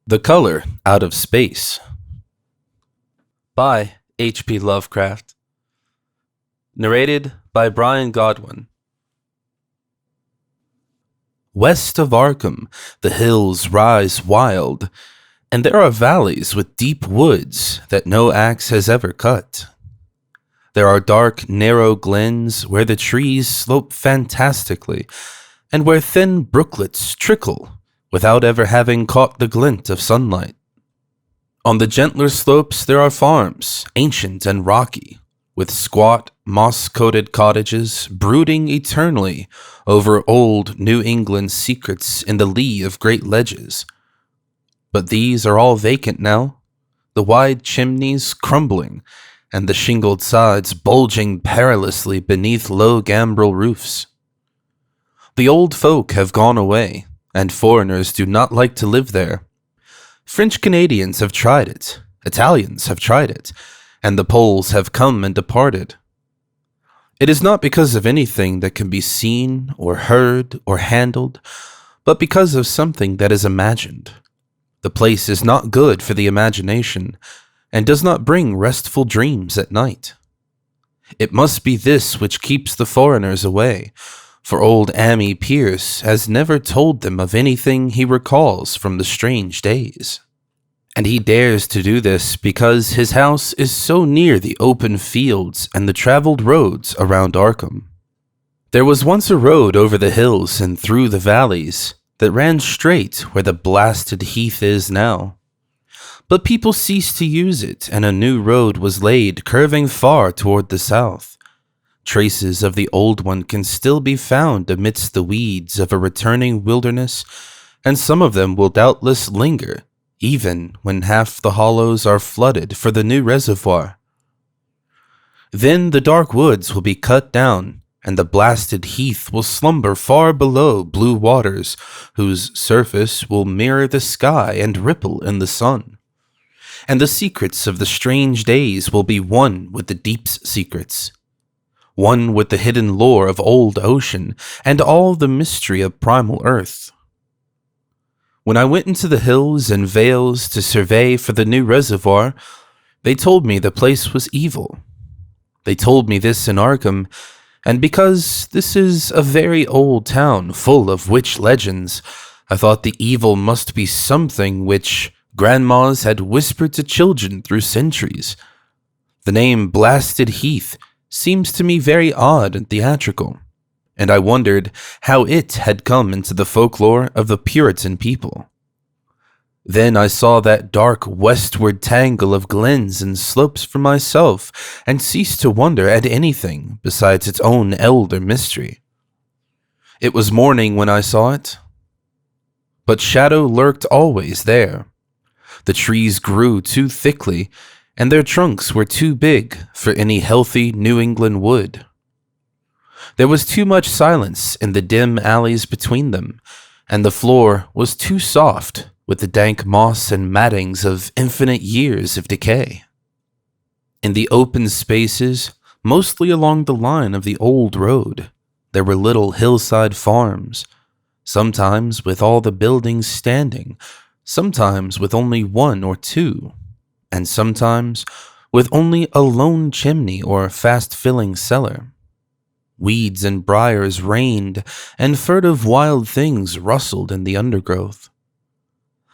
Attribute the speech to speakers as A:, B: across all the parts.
A: The Color Out of Space by H.P. Lovecraft. Narrated by Brian Godwin. West of Arkham, the hills rise wild, and there are valleys with deep woods that no axe has ever cut. There are dark, narrow glens where the trees slope fantastically, and where thin brooklets trickle without ever having caught the glint of sunlight. On the gentler slopes there are farms, ancient and rocky, with squat, moss-coated cottages brooding eternally over old New England secrets in the lee of great ledges. But these are all vacant now, the wide chimneys crumbling, and the shingled sides bulging perilously beneath low gambrel roofs. The old folk have gone away, and foreigners do not like to live there. French Canadians have tried it, Italians have tried it, and the Poles have come and departed. It is not because of anything that can be seen or heard or handled, but because of something that is imagined. The place is not good for the imagination, and does not bring restful dreams at night. It must be this which keeps the foreigners away, for old Ammi Pierce has never told them of anything he recalls from the strange days. And he dares to do this because his house is so near the open fields and the traveled roads around Arkham. There was once a road over the hills and through the valleys that ran straight where the blasted heath is now. But people ceased to use it, and a new road was laid curving far toward the south. Traces of the old one can still be found amidst the weeds of a returning wilderness, and some of them will doubtless linger, even when half the hollows are flooded for the new reservoir. Then the dark woods will be cut down, and the blasted heath will slumber far below blue waters, whose surface will mirror the sky and ripple in the sun. And the secrets of the strange days will be one with the deep's secrets, one with the hidden lore of old ocean and all the mystery of primal earth. When I went into the hills and vales to survey for the new reservoir, they told me the place was evil. They told me this in Arkham, and because this is a very old town full of witch legends, I thought the evil must be something which grandmas had whispered to children through centuries. The name Blasted Heath seems to me very odd and theatrical, and I wondered how it had come into the folklore of the Puritan people. Then I saw that dark westward tangle of glens and slopes for myself, and ceased to wonder at anything besides its own elder mystery. It was morning when I saw it, but shadow lurked always there. The trees grew too thickly, and their trunks were too big for any healthy New England wood. There was too much silence in the dim alleys between them, and the floor was too soft with the dank moss and mattings of infinite years of decay. In the open spaces, mostly along the line of the old road, there were little hillside farms, sometimes with all the buildings standing, sometimes with only one or two, and sometimes with only a lone chimney or fast-filling cellar. Weeds and briars reigned, and furtive wild things rustled in the undergrowth.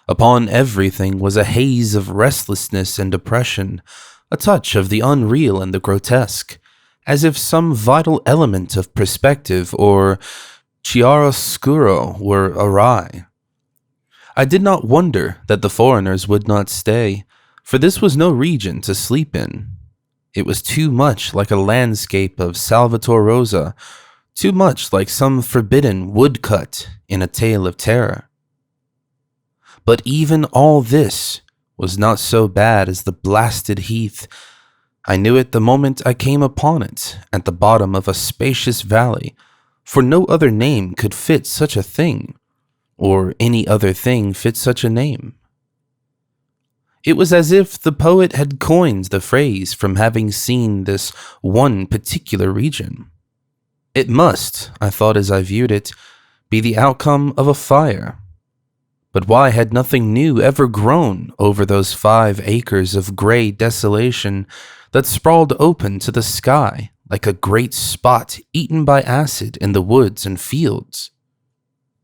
A: Upon everything was a haze of restlessness and depression, a touch of the unreal and the grotesque, as if some vital element of perspective or chiaroscuro were awry. I did not wonder that the foreigners would not stay, for this was no region to sleep in. It was too much like a landscape of Salvator Rosa, too much like some forbidden woodcut in a tale of terror. But even all this was not so bad as the blasted heath. I knew it the moment I came upon it at the bottom of a spacious valley, for no other name could fit such a thing, or any other thing fit such a name. It was as if the poet had coined the phrase from having seen this one particular region. It must, I thought as I viewed it, be the outcome of a fire. But why had nothing new ever grown over those 5 acres of gray desolation that sprawled open to the sky like a great spot eaten by acid in the woods and fields?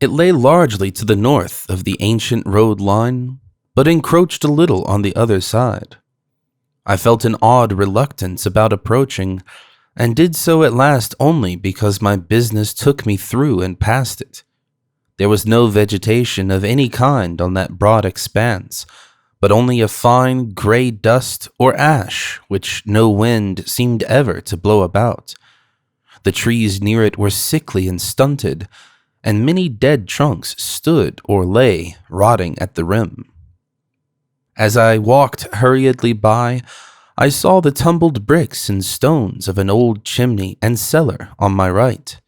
A: It lay largely to the north of the ancient road line, but encroached a little on the other side. I felt an odd reluctance about approaching, and did so at last only because my business took me through and past it. There was no vegetation of any kind on that broad expanse, but only a fine gray dust or ash which no wind seemed ever to blow about. The trees near it were sickly and stunted, and many dead trunks stood or lay rotting at the rim. As I walked hurriedly by, I saw the tumbled bricks and stones of an old chimney and cellar on my right,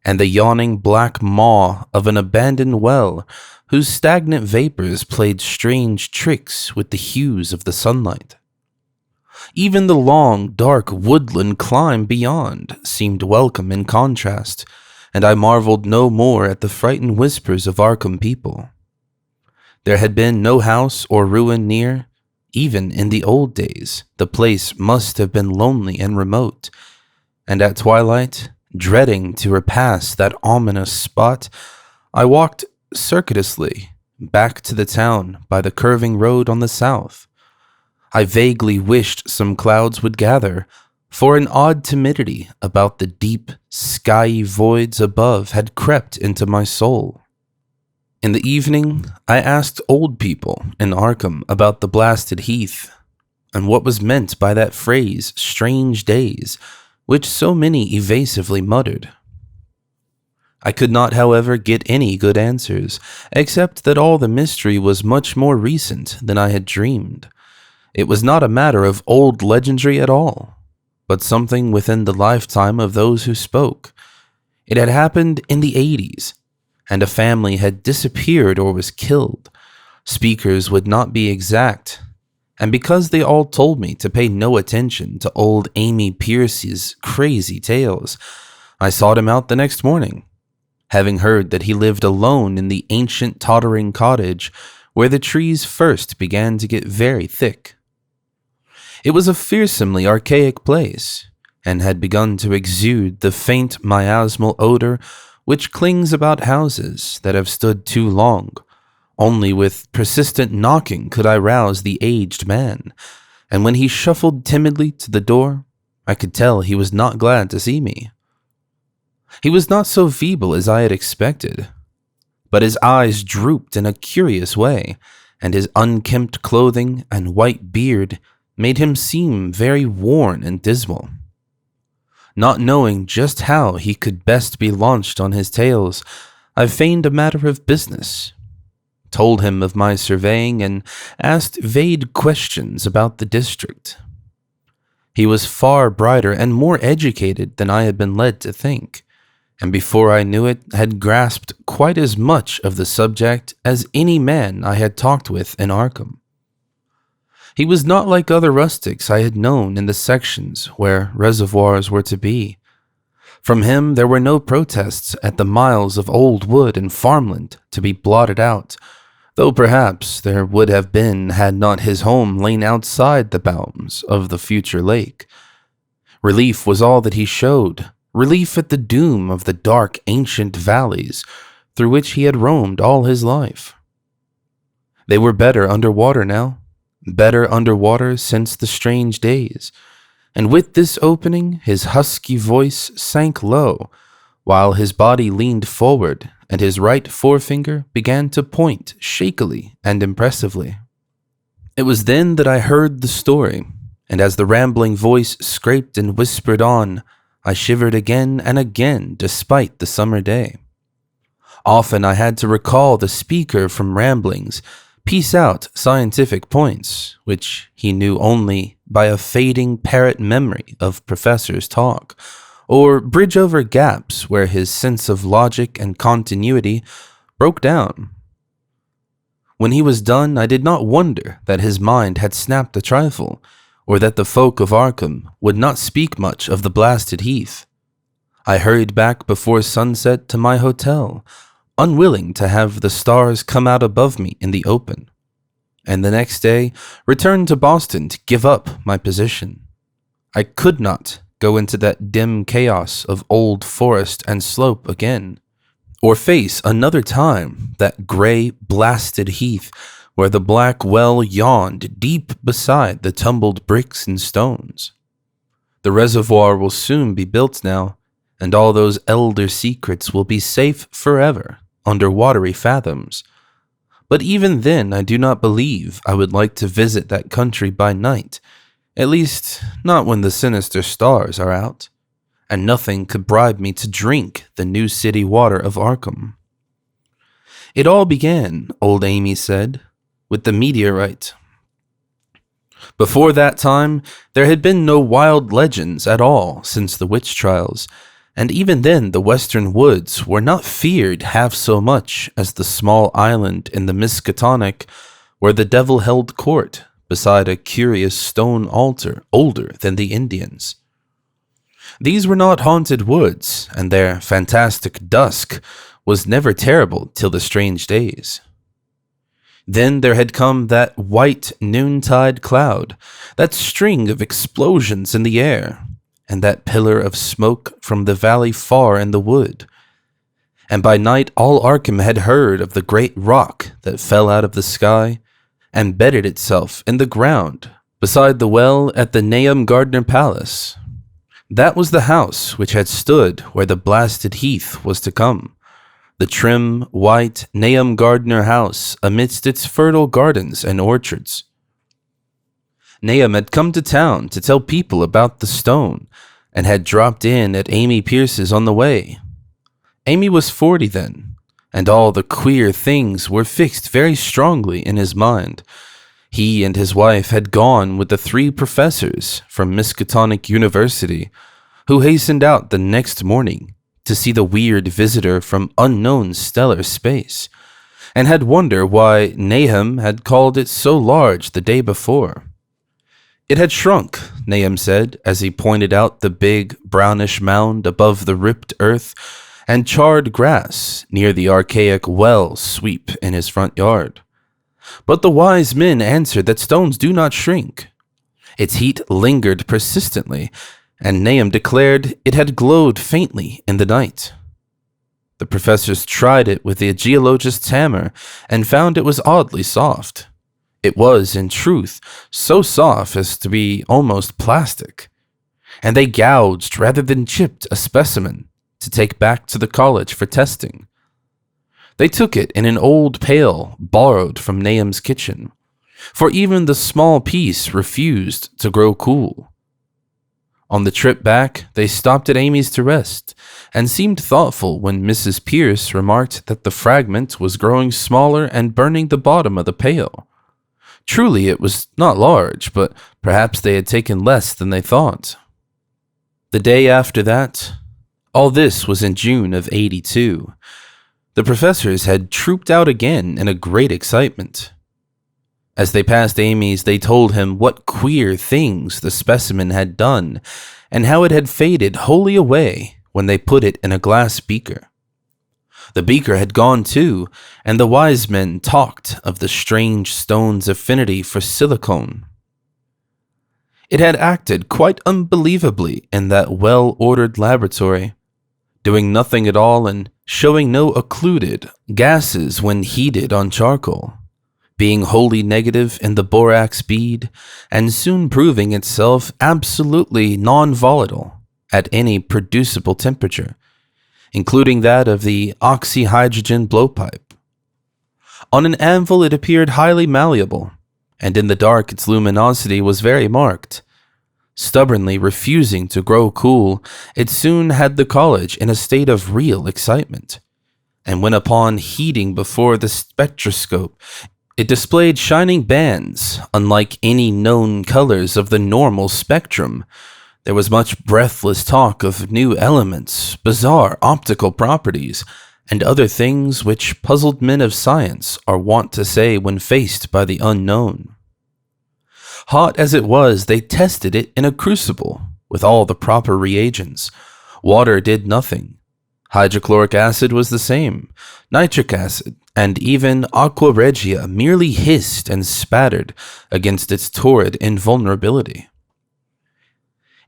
A: and the yawning black maw of an abandoned well whose stagnant vapors played strange tricks with the hues of the sunlight. Even the long, dark woodland climb beyond seemed welcome in contrast, and I marveled no more at the frightened whispers of Arkham people. There had been no house or ruin near. Even in the old days, the place must have been lonely and remote, and at twilight, dreading to repass that ominous spot, I walked circuitously back to the town by the curving road on the south. I vaguely wished some clouds would gather, for an odd timidity about the deep, skyey voids above had crept into my soul. In the evening, I asked old people in Arkham about the blasted heath, and what was meant by that phrase, strange days, which so many evasively muttered. I could not, however, get any good answers, except that all the mystery was much more recent than I had dreamed. It was not a matter of old legendary at all, but something within the lifetime of those who spoke. It had happened in the 80s, and a family had disappeared or was killed. Speakers would not be exact, and because they all told me to pay no attention to old Amy Pierce's crazy tales, I sought him out the next morning, having heard that he lived alone in the ancient tottering cottage where the trees first began to get very thick. It was a fearsomely archaic place, and had begun to exude the faint miasmal odor which clings about houses that have stood too long. Only with persistent knocking could I rouse the aged man, and when he shuffled timidly to the door, I could tell he was not glad to see me. He was not so feeble as I had expected, but his eyes drooped in a curious way, and his unkempt clothing and white beard made him seem very worn and dismal. Not knowing just how he could best be launched on his tales, I feigned a matter of business, told him of my surveying, and asked vague questions about the district. He was far brighter and more educated than I had been led to think, and before I knew it had grasped quite as much of the subject as any man I had talked with in Arkham. He was not like other rustics I had known in the sections where reservoirs were to be. From him there were no protests at the miles of old wood and farmland to be blotted out, though perhaps there would have been had not his home lain outside the bounds of the future lake. Relief was all that he showed, relief at the doom of the dark ancient valleys through which he had roamed all his life. They were better underwater now. Better underwater since the strange days, and with this opening his husky voice sank low, while his body leaned forward and his right forefinger began to point shakily and impressively. It was then that I heard the story, and as the rambling voice scraped and whispered on, I shivered again and again despite the summer day. Often I had to recall the speaker from ramblings, piece out scientific points, which he knew only by a fading parrot memory of professors' talk, or bridge over gaps where his sense of logic and continuity broke down. When he was done, I did not wonder that his mind had snapped a trifle, or that the folk of Arkham would not speak much of the blasted heath. I hurried back before sunset to my hotel, unwilling to have the stars come out above me in the open, and the next day returned to Boston to give up my position. I could not go into that dim chaos of old forest and slope again, or face another time that gray, blasted heath where the black well yawned deep beside the tumbled bricks and stones. The reservoir will soon be built now, and all those elder secrets will be safe forever under watery fathoms. But even then, I do not believe I would like to visit that country by night, at least not when the sinister stars are out, and nothing could bribe me to drink the new city water of Arkham. It all began, old Amy said, with the meteorite. Before that time, there had been no wild legends at all since the witch trials, and even then the western woods were not feared half so much as the small island in the Miskatonic where the devil held court beside a curious stone altar older than the Indians. These were not haunted woods, and their fantastic dusk was never terrible till the strange days. Then there had come that white noontide cloud, that string of explosions in the air, and that pillar of smoke from the valley far in the wood. And by night all Arkham had heard of the great rock that fell out of the sky and bedded itself in the ground beside the well at the Nahum Gardner Palace. That was the house which had stood where the blasted heath was to come, the trim, white Nahum Gardner house amidst its fertile gardens and orchards. Nahum had come to town to tell people about the stone, and had dropped in at Amy Pierce's on the way. Amy was 40 then, and all the queer things were fixed very strongly in his mind. He and his wife had gone with the 3 professors from Miskatonic University, who hastened out the next morning to see the weird visitor from unknown stellar space, and had wondered why Nahum had called it so large the day before. It had shrunk, Nahum said, as he pointed out the big, brownish mound above the ripped earth and charred grass near the archaic well sweep in his front yard. But the wise men answered that stones do not shrink. Its heat lingered persistently, and Nahum declared it had glowed faintly in the night. The professors tried it with the geologist's hammer and found it was oddly soft. It was, in truth, so soft as to be almost plastic, and they gouged rather than chipped a specimen to take back to the college for testing. They took it in an old pail borrowed from Nahum's kitchen, for even the small piece refused to grow cool. On the trip back, they stopped at Amy's to rest, and seemed thoughtful when Mrs. Pierce remarked that the fragment was growing smaller and burning the bottom of the pail. Truly, it was not large, but perhaps they had taken less than they thought. The day after that, all this was in June of '82, the professors had trooped out again in a great excitement. As they passed Amy's, they told him what queer things the specimen had done, and how it had faded wholly away when they put it in a glass beaker. The beaker had gone too, and the wise men talked of the strange stone's affinity for silicone. It had acted quite unbelievably in that well-ordered laboratory, doing nothing at all and showing no occluded gases when heated on charcoal, being wholly negative in the borax bead, and soon proving itself absolutely non-volatile at any producible temperature, including that of the oxyhydrogen blowpipe. On an anvil it appeared highly malleable, and in the dark its luminosity was very marked. Stubbornly refusing to grow cool, it soon had the college in a state of real excitement, and when upon heating before the spectroscope, it displayed shining bands unlike any known colors of the normal spectrum. There was much breathless talk of new elements, bizarre optical properties, and other things which puzzled men of science are wont to say when faced by the unknown. Hot as it was, they tested it in a crucible with all the proper reagents. Water did nothing. Hydrochloric acid was the same. Nitric acid, and even aqua regia merely hissed and spattered against its torrid invulnerability.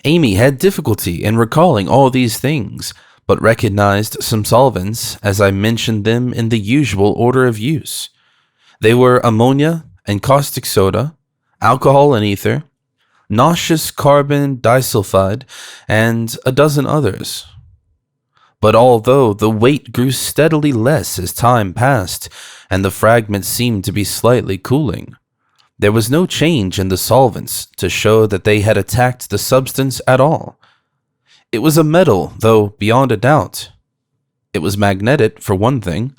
A: Amy had difficulty in recalling all these things, but recognized some solvents as I mentioned them in the usual order of use. They were ammonia and caustic soda, alcohol and ether, nauseous carbon disulfide, and a dozen others. But although the weight grew steadily less as time passed, and the fragments seemed to be slightly cooling, there was no change in the solvents to show that they had attacked the substance at all. It was a metal, though beyond a doubt. It was magnetic, for one thing,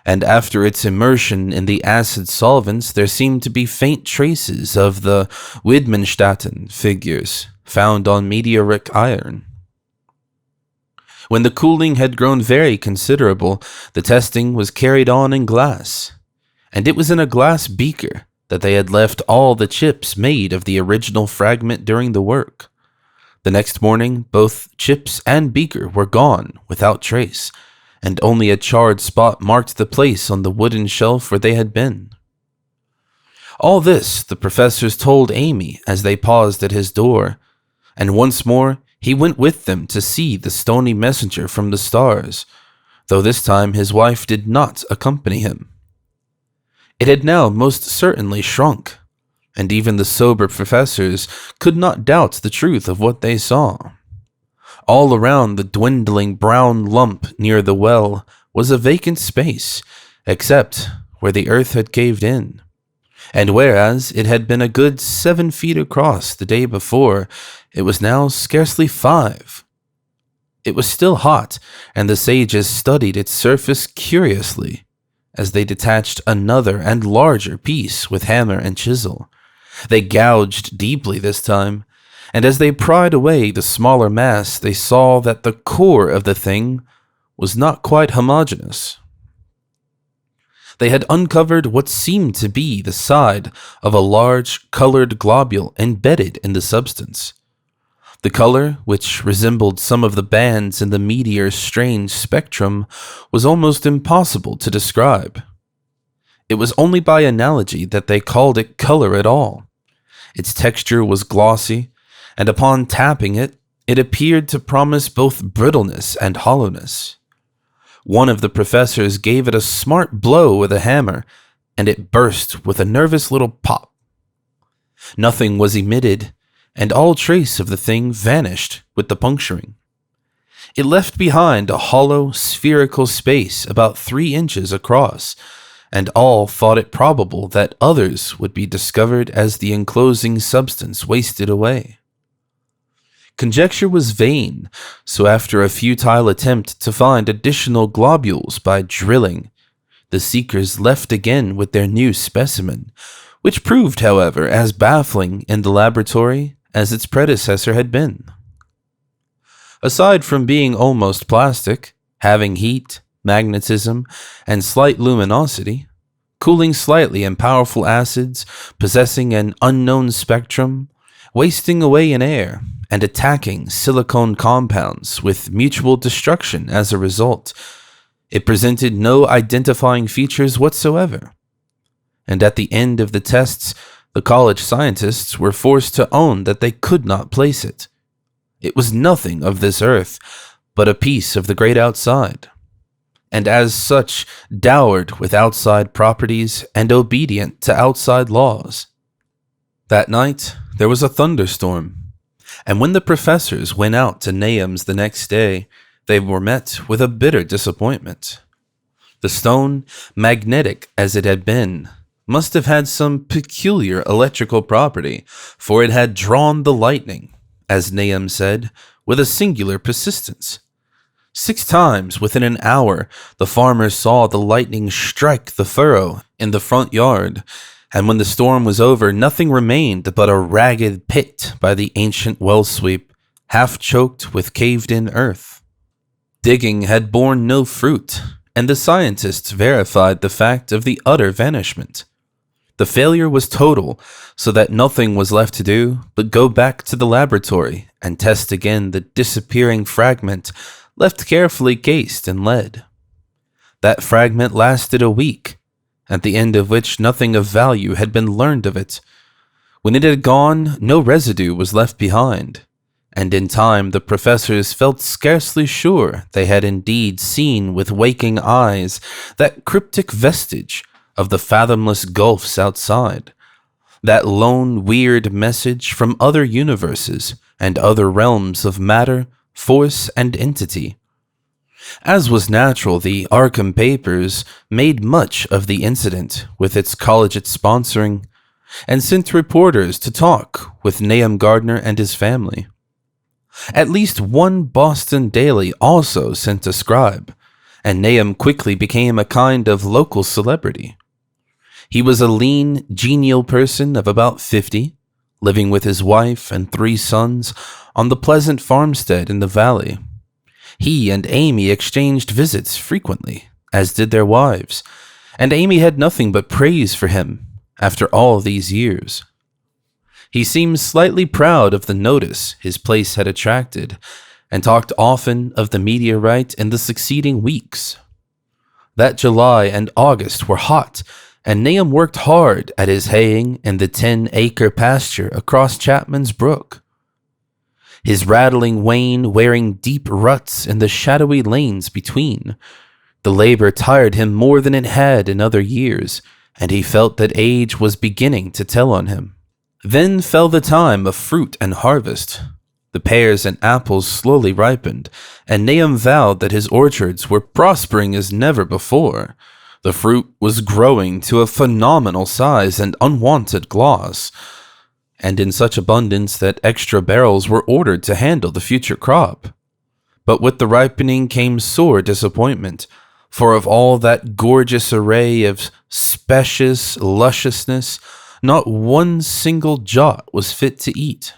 A: and after its immersion in the acid solvents there seemed to be faint traces of the Widmanstätten figures found on meteoric iron. When the cooling had grown very considerable, the testing was carried on in glass, and it was in a glass beaker that they had left all the chips made of the original fragment during the work. The next morning, both chips and beaker were gone without trace, and only a charred spot marked the place on the wooden shelf where they had been. All this the professors told Amy as they paused at his door, and once more he went with them to see the stony messenger from the stars, though this time his wife did not accompany him. It had now most certainly shrunk, and even the sober professors could not doubt the truth of what they saw. All around the dwindling brown lump near the well was a vacant space, except where the earth had caved in. And whereas it had been a good 7 feet across the day before, it was now scarcely 5. It was still hot, and the sages studied its surface curiously, as they detached another and larger piece with hammer and chisel. They gouged deeply this time, and as they pried away the smaller mass, they saw that the core of the thing was not quite homogeneous. They had uncovered what seemed to be the side of a large colored globule embedded in the substance. The color, which resembled some of the bands in the meteor's strange spectrum, was almost impossible to describe. It was only by analogy that they called it color at all. Its texture was glossy, and upon tapping it, it appeared to promise both brittleness and hollowness. One of the professors gave it a smart blow with a hammer, and it burst with a nervous little pop. Nothing was emitted, and all trace of the thing vanished with the puncturing. It left behind a hollow, spherical space about 3 inches across, and all thought it probable that others would be discovered as the enclosing substance wasted away. Conjecture was vain, so after a futile attempt to find additional globules by drilling, the seekers left again with their new specimen, which proved, however, as baffling in the laboratory as its predecessor had been. Aside from being almost plastic, having heat, magnetism, and slight luminosity, cooling slightly in powerful acids, possessing an unknown spectrum, wasting away in air, and attacking silicone compounds with mutual destruction as a result, it presented no identifying features whatsoever. And at the end of the tests, the college scientists were forced to own that they could not place it. It was nothing of this earth, but a piece of the great outside, and as such dowered with outside properties and obedient to outside laws. That night, there was a thunderstorm, and when the professors went out to Nahum's the next day, they were met with a bitter disappointment. The stone, magnetic as it had been, must have had some peculiar electrical property, for it had drawn the lightning, as Nahum said, with a singular persistence. 6 times within an hour, the farmers saw the lightning strike the furrow in the front yard, and when the storm was over, nothing remained but a ragged pit by the ancient well sweep, half choked with caved-in earth. Digging had borne no fruit, and the scientists verified the fact of the utter vanishment. The failure was total, so that nothing was left to do but go back to the laboratory and test again the disappearing fragment left carefully cased in lead. That fragment lasted a week, at the end of which nothing of value had been learned of it. When it had gone, no residue was left behind, and in time the professors felt scarcely sure they had indeed seen with waking eyes that cryptic vestige of the fathomless gulfs outside, that lone weird message from other universes and other realms of matter, force, and entity. As was natural, the Arkham papers made much of the incident with its collegiate sponsoring, and sent reporters to talk with Nahum Gardner and his family. At least one Boston daily also sent a scribe, and Nahum quickly became a kind of local celebrity. He was a lean, genial person of about 50, living with his wife and 3 sons on the pleasant farmstead in the valley. He and Amy exchanged visits frequently, as did their wives, and Amy had nothing but praise for him after all these years. He seemed slightly proud of the notice his place had attracted, and talked often of the meteorite in the succeeding weeks. That July and August were hot, and Nahum worked hard at his haying in the 10-acre pasture across Chapman's Brook. His rattling wain wearing deep ruts in the shadowy lanes between. The labor tired him more than it had in other years, and he felt that age was beginning to tell on him. Then fell the time of fruit and harvest. The pears and apples slowly ripened, and Nahum vowed that his orchards were prospering as never before. The fruit was growing to a phenomenal size and unwonted gloss, and in such abundance that extra barrels were ordered to handle the future crop. But with the ripening came sore disappointment, for of all that gorgeous array of specious lusciousness, not one single jot was fit to eat.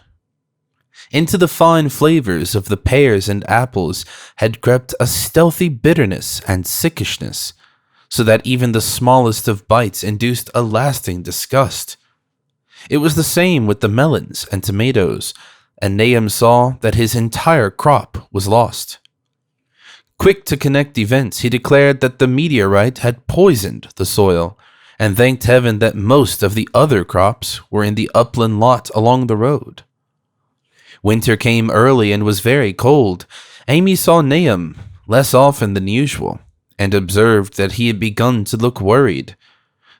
A: Into the fine flavors of the pears and apples had crept a stealthy bitterness and sickishness, so that even the smallest of bites induced a lasting disgust. It was the same with the melons and tomatoes, and Nahum saw that his entire crop was lost. Quick to connect events, he declared that the meteorite had poisoned the soil, and thanked heaven that most of the other crops were in the upland lot along the road. Winter came early and was very cold. Amy saw Nahum less often than usual, and observed that he had begun to look worried.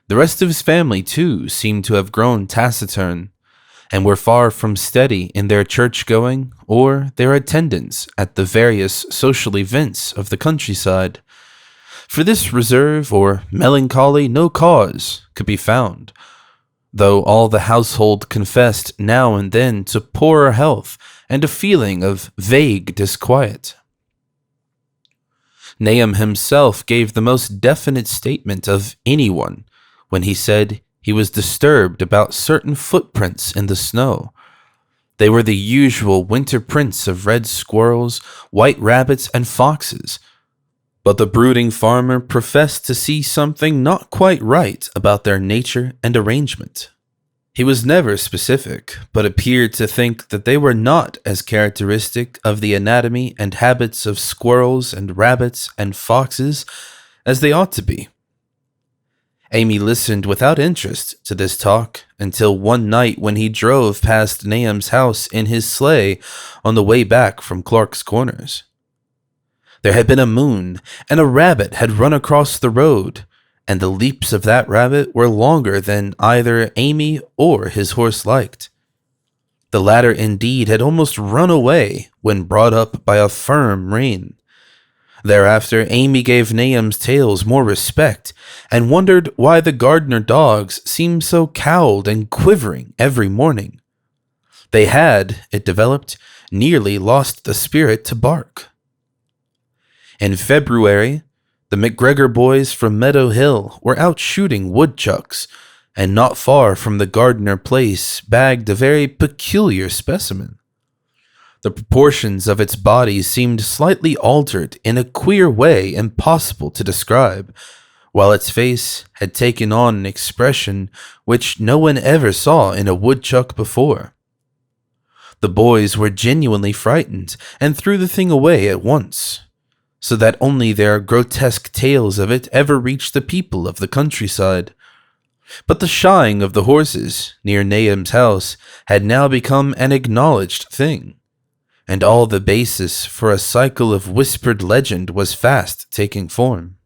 A: The rest of his family, too, seemed to have grown taciturn, and were far from steady in their church-going or their attendance at the various social events of the countryside. For this reserve or melancholy no cause could be found, though all the household confessed now and then to poorer health and a feeling of vague disquiet. Nahum himself gave the most definite statement of anyone when he said he was disturbed about certain footprints in the snow. They were the usual winter prints of red squirrels, white rabbits, and foxes, but the brooding farmer professed to see something not quite right about their nature and arrangement. He was never specific, but appeared to think that they were not as characteristic of the anatomy and habits of squirrels and rabbits and foxes as they ought to be. Amy listened without interest to this talk until one night when he drove past Nahum's house in his sleigh on the way back from Clark's Corners. There had been a moon, and a rabbit had run across the road, and the leaps of that rabbit were longer than either Amy or his horse liked. The latter indeed had almost run away when brought up by a firm rein. Thereafter, Amy gave Nahum's tales more respect, and wondered why the Gardner dogs seemed so cowed and quivering every morning. They had, it developed, nearly lost the spirit to bark. In February, the McGregor boys from Meadow Hill were out shooting woodchucks, and not far from the Gardner place bagged a very peculiar specimen. The proportions of its body seemed slightly altered in a queer way impossible to describe, while its face had taken on an expression which no one ever saw in a woodchuck before. The boys were genuinely frightened and threw the thing away at once, so that only their grotesque tales of it ever reached the people of the countryside. But the shying of the horses near Nahum's house had now become an acknowledged thing, and all the basis for a cycle of whispered legend was fast taking form.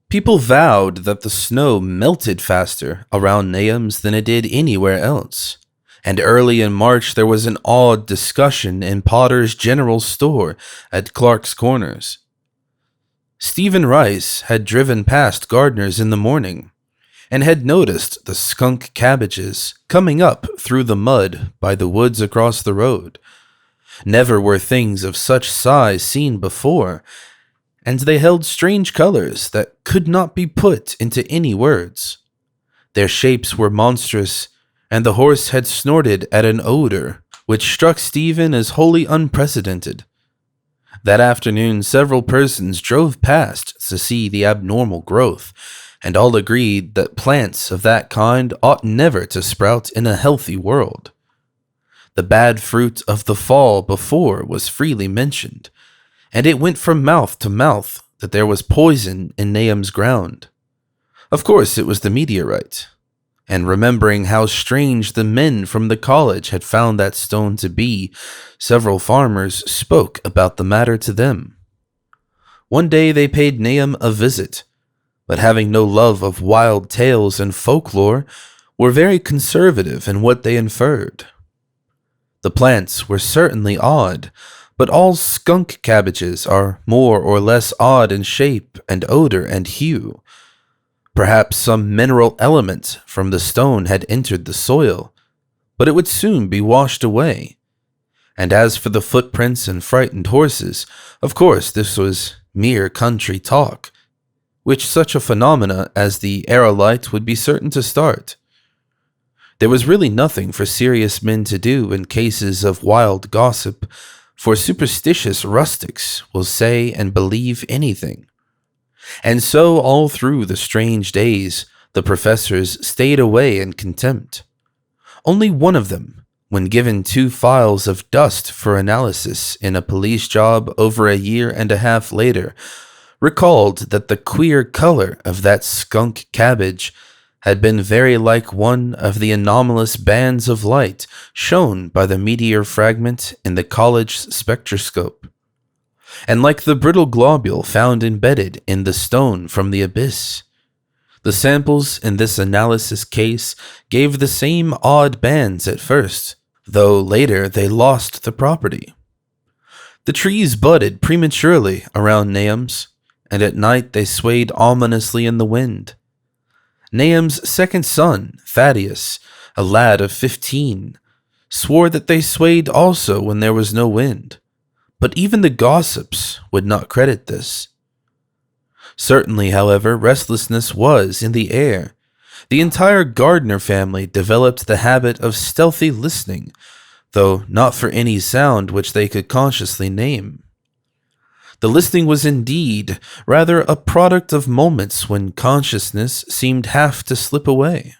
A: People vowed that the snow melted faster around Nahum's than it did anywhere else, and early in March there was an awed discussion in Potter's General Store at Clark's Corners. Stephen Rice had driven past Gardner's in the morning, and had noticed the skunk cabbages coming up through the mud by the woods across the road. Never were things of such size seen before, and they held strange colors that could not be put into any words. Their shapes were monstrous, and the horse had snorted at an odor which struck Stephen as wholly unprecedented. That afternoon, several persons drove past to see the abnormal growth, and all agreed that plants of that kind ought never to sprout in a healthy world. The bad fruit of the fall before was freely mentioned, and it went from mouth to mouth that there was poison in Nahum's ground. Of course it was the meteorite, and remembering how strange the men from the college had found that stone to be, several farmers spoke about the matter to them. One day they paid Nahum a visit, but having no love of wild tales and folklore, were very conservative in what they inferred. The plants were certainly odd, but all skunk cabbages are more or less odd in shape and odor and hue. Perhaps some mineral element from the stone had entered the soil, but it would soon be washed away. And as for the footprints and frightened horses, of course this was mere country talk, which such a phenomena as the aerolite would be certain to start. There was really nothing for serious men to do in cases of wild gossip, for superstitious rustics will say and believe anything. And so all through the strange days, the professors stayed away in contempt. Only one of them, when given 2 files of dust for analysis in a police job over a year and a half later, recalled that the queer color of that skunk cabbage had been very like one of the anomalous bands of light shown by the meteor fragment in the college spectroscope, and like the brittle globule found embedded in the stone from the abyss. The samples in this analysis case gave the same odd bands at first, though later they lost the property. The trees budded prematurely around Nahum's, and at night they swayed ominously in the wind. Nahum's second son, Thaddeus, a lad of 15, swore that they swayed also when there was no wind, but even the gossips would not credit this. Certainly, however, restlessness was in the air. The entire Gardner family developed the habit of stealthy listening, though not for any sound which they could consciously name. The listening was indeed rather a product of moments when consciousness seemed half to slip away.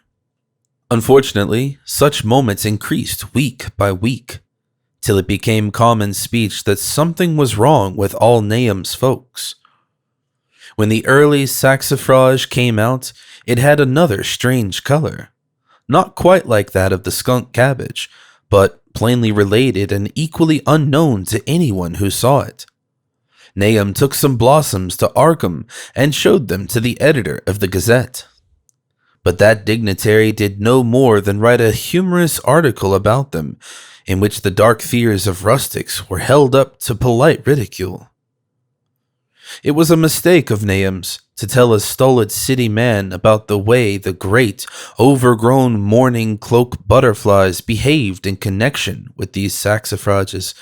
A: Unfortunately, such moments increased week by week, till it became common speech that something was wrong with all Nahum's folks. When the early saxifrage came out, it had another strange color, not quite like that of the skunk cabbage, but plainly related and equally unknown to anyone who saw it. Nahum took some blossoms to Arkham and showed them to the editor of the Gazette. But that dignitary did no more than write a humorous article about them, in which the dark fears of rustics were held up to polite ridicule. It was a mistake of Nahum's to tell a stolid city man about the way the great, overgrown mourning cloak butterflies behaved in connection with these saxifrages.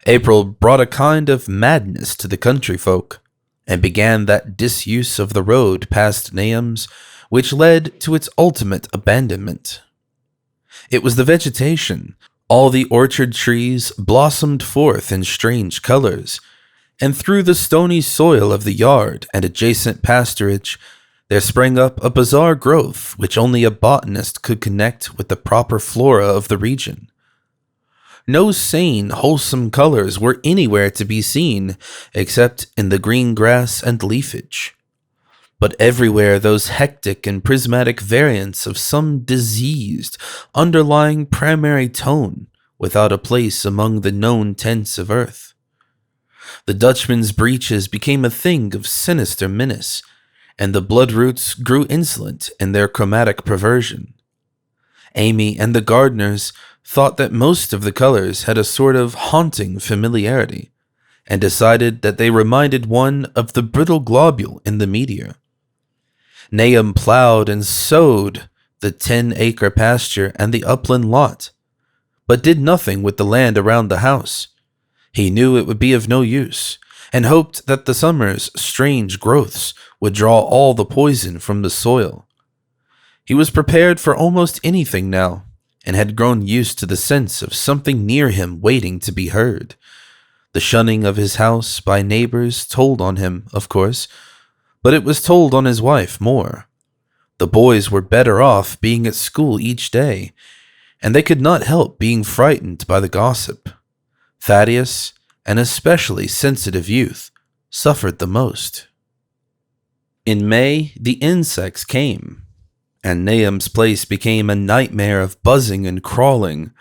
A: April brought a kind of madness to the country folk, and began that disuse of the road past Nahum's which led to its ultimate abandonment. It was the vegetation. All the orchard trees blossomed forth in strange colors, and through the stony soil of the yard and adjacent pasturage there sprang up a bizarre growth which only a botanist could connect with the proper flora of the region. No sane, wholesome colors were anywhere to be seen except in the green grass and leafage. But everywhere those hectic and prismatic variants of some diseased, underlying primary tone without a place among the known tints of earth. The Dutchman's breeches became a thing of sinister menace, and the bloodroots grew insolent in their chromatic perversion. Amy and the gardeners thought that most of the colors had a sort of haunting familiarity, and decided that they reminded one of the brittle globule in the meteor. Nahum plowed and sowed the 10-acre pasture and the upland lot, but did nothing with the land around the house. He knew it would be of no use, and hoped that the summer's strange growths would draw all the poison from the soil. He was prepared for almost anything now, and had grown used to the sense of something near him waiting to be heard. The shunning of his house by neighbors told on him, of course, but it was told on his wife more. The boys were better off being at school each day, and they could not help being frightened by the gossip. Thaddeus, an especially sensitive youth, suffered the most. In May, the insects came, and Nahum's place became a nightmare of buzzing and crawling.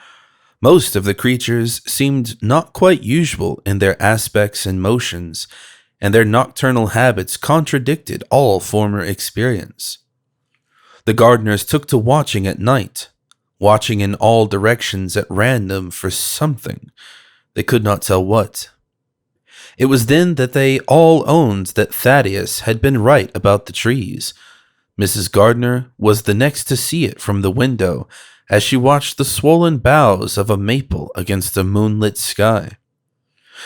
A: Most of the creatures seemed not quite usual in their aspects and motions, and their nocturnal habits contradicted all former experience. The gardeners took to watching at night, watching in all directions at random for something. They could not tell what. It was then that they all owned that Thaddeus had been right about the trees. Mrs. Gardner was the next to see it from the window as she watched the swollen boughs of a maple against a moonlit sky.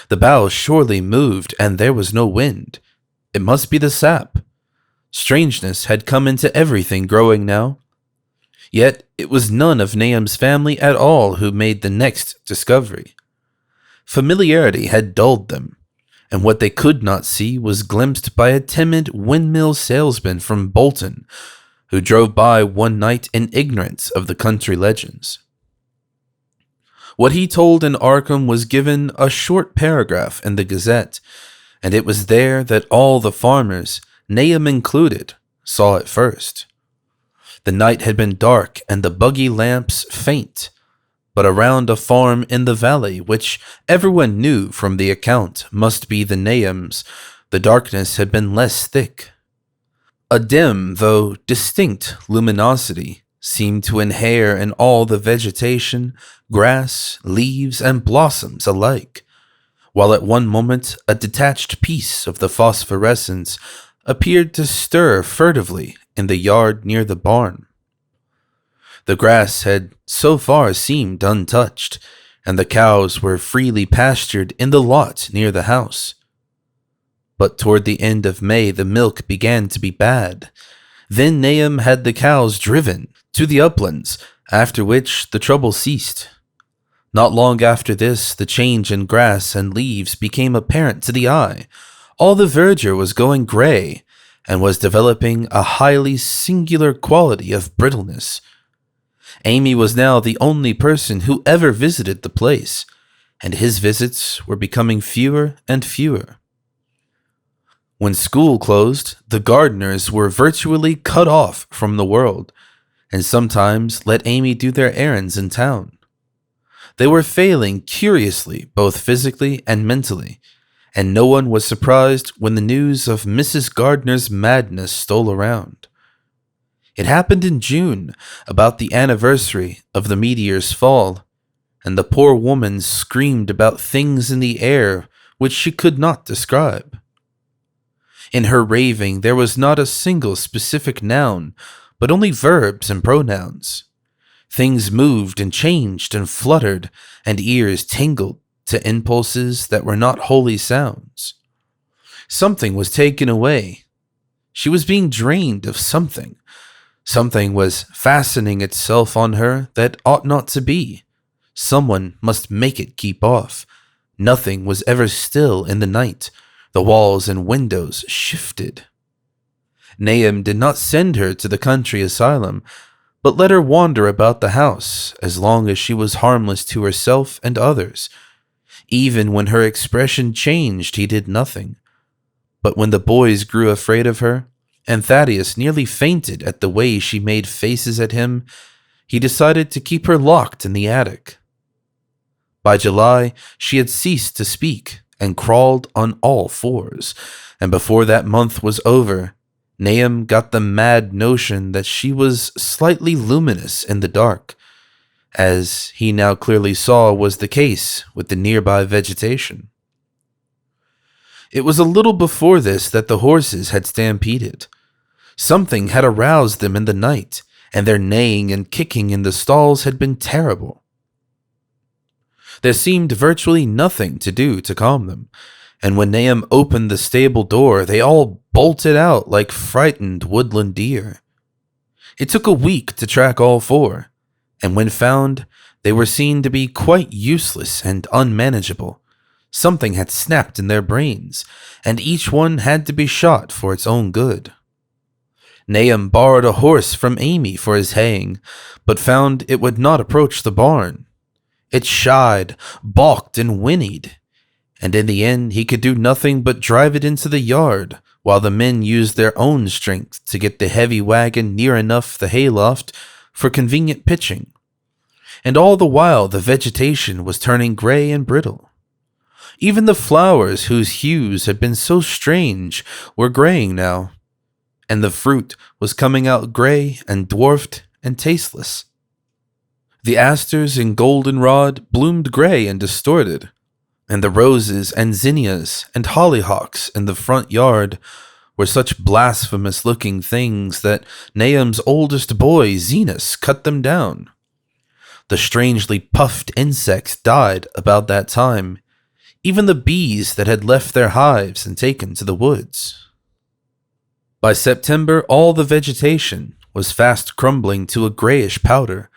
A: The boughs surely moved, and there was no wind. It must be the sap. Strangeness had come into everything growing now. Yet it was none of Nahum's family at all who made the next discovery. Familiarity had dulled them, and what they could not see was glimpsed by a timid windmill salesman from Bolton, who drove by one night in ignorance of the country legends. What he told in Arkham was given a short paragraph in the Gazette, and it was there that all the farmers, Nahum included, saw it first. The night had been dark and the buggy lamps faint, but around a farm in the valley, which everyone knew from the account must be the Nahums, the darkness had been less thick. A dim, though distinct, luminosity seemed to inhere in all the vegetation, grass, leaves, and blossoms alike, while at one moment a detached piece of the phosphorescence appeared to stir furtively in the yard near the barn. The grass had so far seemed untouched, and the cows were freely pastured in the lot near the house. But toward the end of May the milk began to be bad. Then Nahum had the cows driven to the uplands, after which the trouble ceased. Not long after this, the change in grass and leaves became apparent to the eye. All the verdure was going gray, and was developing a highly singular quality of brittleness. Amy was now the only person who ever visited the place, and his visits were becoming fewer and fewer. When school closed, the gardeners were virtually cut off from the world, and sometimes let Amy do their errands in town. They were failing curiously, both physically and mentally, and no one was surprised when the news of Mrs. Gardner's madness stole around. It happened in June, about the anniversary of the meteor's fall, and the poor woman screamed about things in the air which she could not describe. In her raving there was not a single specific noun, but only verbs and pronouns. Things moved and changed and fluttered, and ears tingled to impulses that were not wholly sounds. Something was taken away. She was being drained of something. Something was fastening itself on her that ought not to be. Someone must make it keep off. Nothing was ever still in the night. The walls and windows shifted. Nahum did not send her to the country asylum, but let her wander about the house as long as she was harmless to herself and others. Even when her expression changed, he did nothing. But when the boys grew afraid of her, and Thaddeus nearly fainted at the way she made faces at him, he decided to keep her locked in the attic. By July, she had ceased to speak and crawled on all fours, and before that month was over, Nahum got the mad notion that she was slightly luminous in the dark, as he now clearly saw was the case with the nearby vegetation. It was a little before this that the horses had stampeded. Something had aroused them in the night, and their neighing and kicking in the stalls had been terrible. There seemed virtually nothing to do to calm them, and when Nahum opened the stable door, they all bolted out like frightened woodland deer. It took a week to track all four, and when found, they were seen to be quite useless and unmanageable. Something had snapped in their brains, and each one had to be shot for its own good. Nahum borrowed a horse from Amy for his haying, but found it would not approach the barn. It shied, balked, and whinnied, and in the end he could do nothing but drive it into the yard, while the men used their own strength to get the heavy wagon near enough the hayloft for convenient pitching. And all the while the vegetation was turning gray and brittle. Even the flowers whose hues had been so strange were graying now, and the fruit was coming out gray and dwarfed and tasteless. The asters and goldenrod bloomed gray and distorted, and the roses and zinnias and hollyhocks in the front yard were such blasphemous-looking things that Nahum's oldest boy, Zenas, cut them down. The strangely puffed insects died about that time, even the bees that had left their hives and taken to the woods. By September, all the vegetation was fast crumbling to a grayish powder,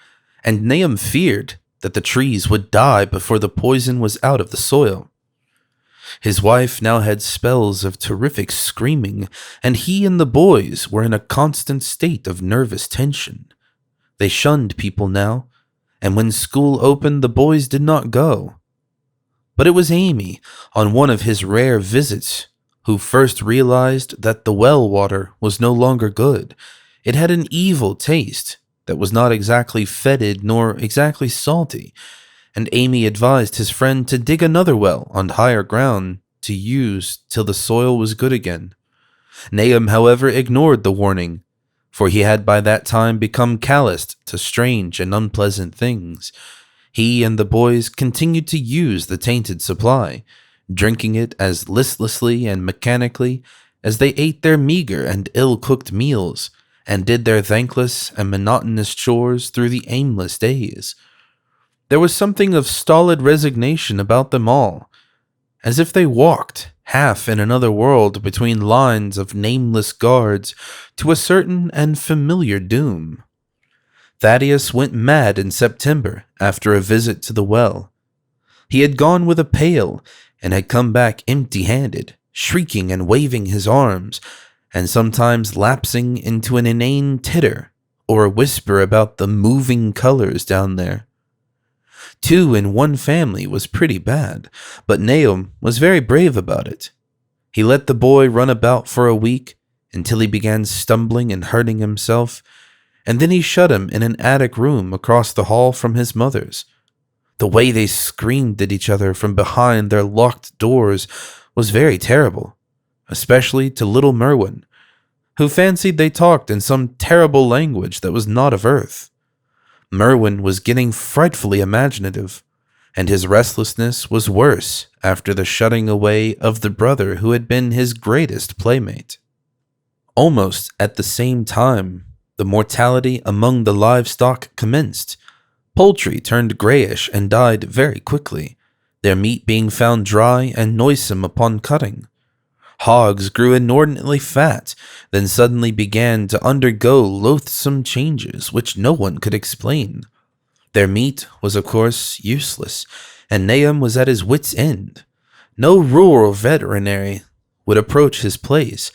A: and Nahum feared that the trees would die before the poison was out of the soil. His wife now had spells of terrific screaming, and he and the boys were in a constant state of nervous tension. They shunned people now, and when school opened, the boys did not go. But it was Amy, on one of his rare visits, who first realized that the well water was no longer good. It had an evil taste that was not exactly fetid nor exactly salty, and Amy advised his friend to dig another well on higher ground to use till the soil was good again. Nahum, however, ignored the warning, for he had by that time become calloused to strange and unpleasant things. He and the boys continued to use the tainted supply, drinking it as listlessly and mechanically as they ate their meager and ill-cooked meals, and did their thankless and monotonous chores through the aimless days. There was something of stolid resignation about them all, as if they walked half in another world between lines of nameless guards to a certain and familiar doom. Thaddeus went mad in September after a visit to the well. He had gone with a pail and had come back empty-handed, shrieking and waving his arms, and sometimes lapsing into an inane titter or a whisper about the moving colors down there. 2 in one family was pretty bad, but Nahum was very brave about it. He let the boy run about for a week until he began stumbling and hurting himself, and then he shut him in an attic room across the hall from his mother's. The way they screamed at each other from behind their locked doors was very terrible, especially to little Merwin, who fancied they talked in some terrible language that was not of earth. Merwin was getting frightfully imaginative, and his restlessness was worse after the shutting away of the brother who had been his greatest playmate. Almost at the same time, the mortality among the livestock commenced. Poultry turned grayish and died very quickly, their meat being found dry and noisome upon cutting. Hogs grew inordinately fat, then suddenly began to undergo loathsome changes which no one could explain. Their meat was, of course, useless, and Nahum was at his wit's end. No rural veterinary would approach his place,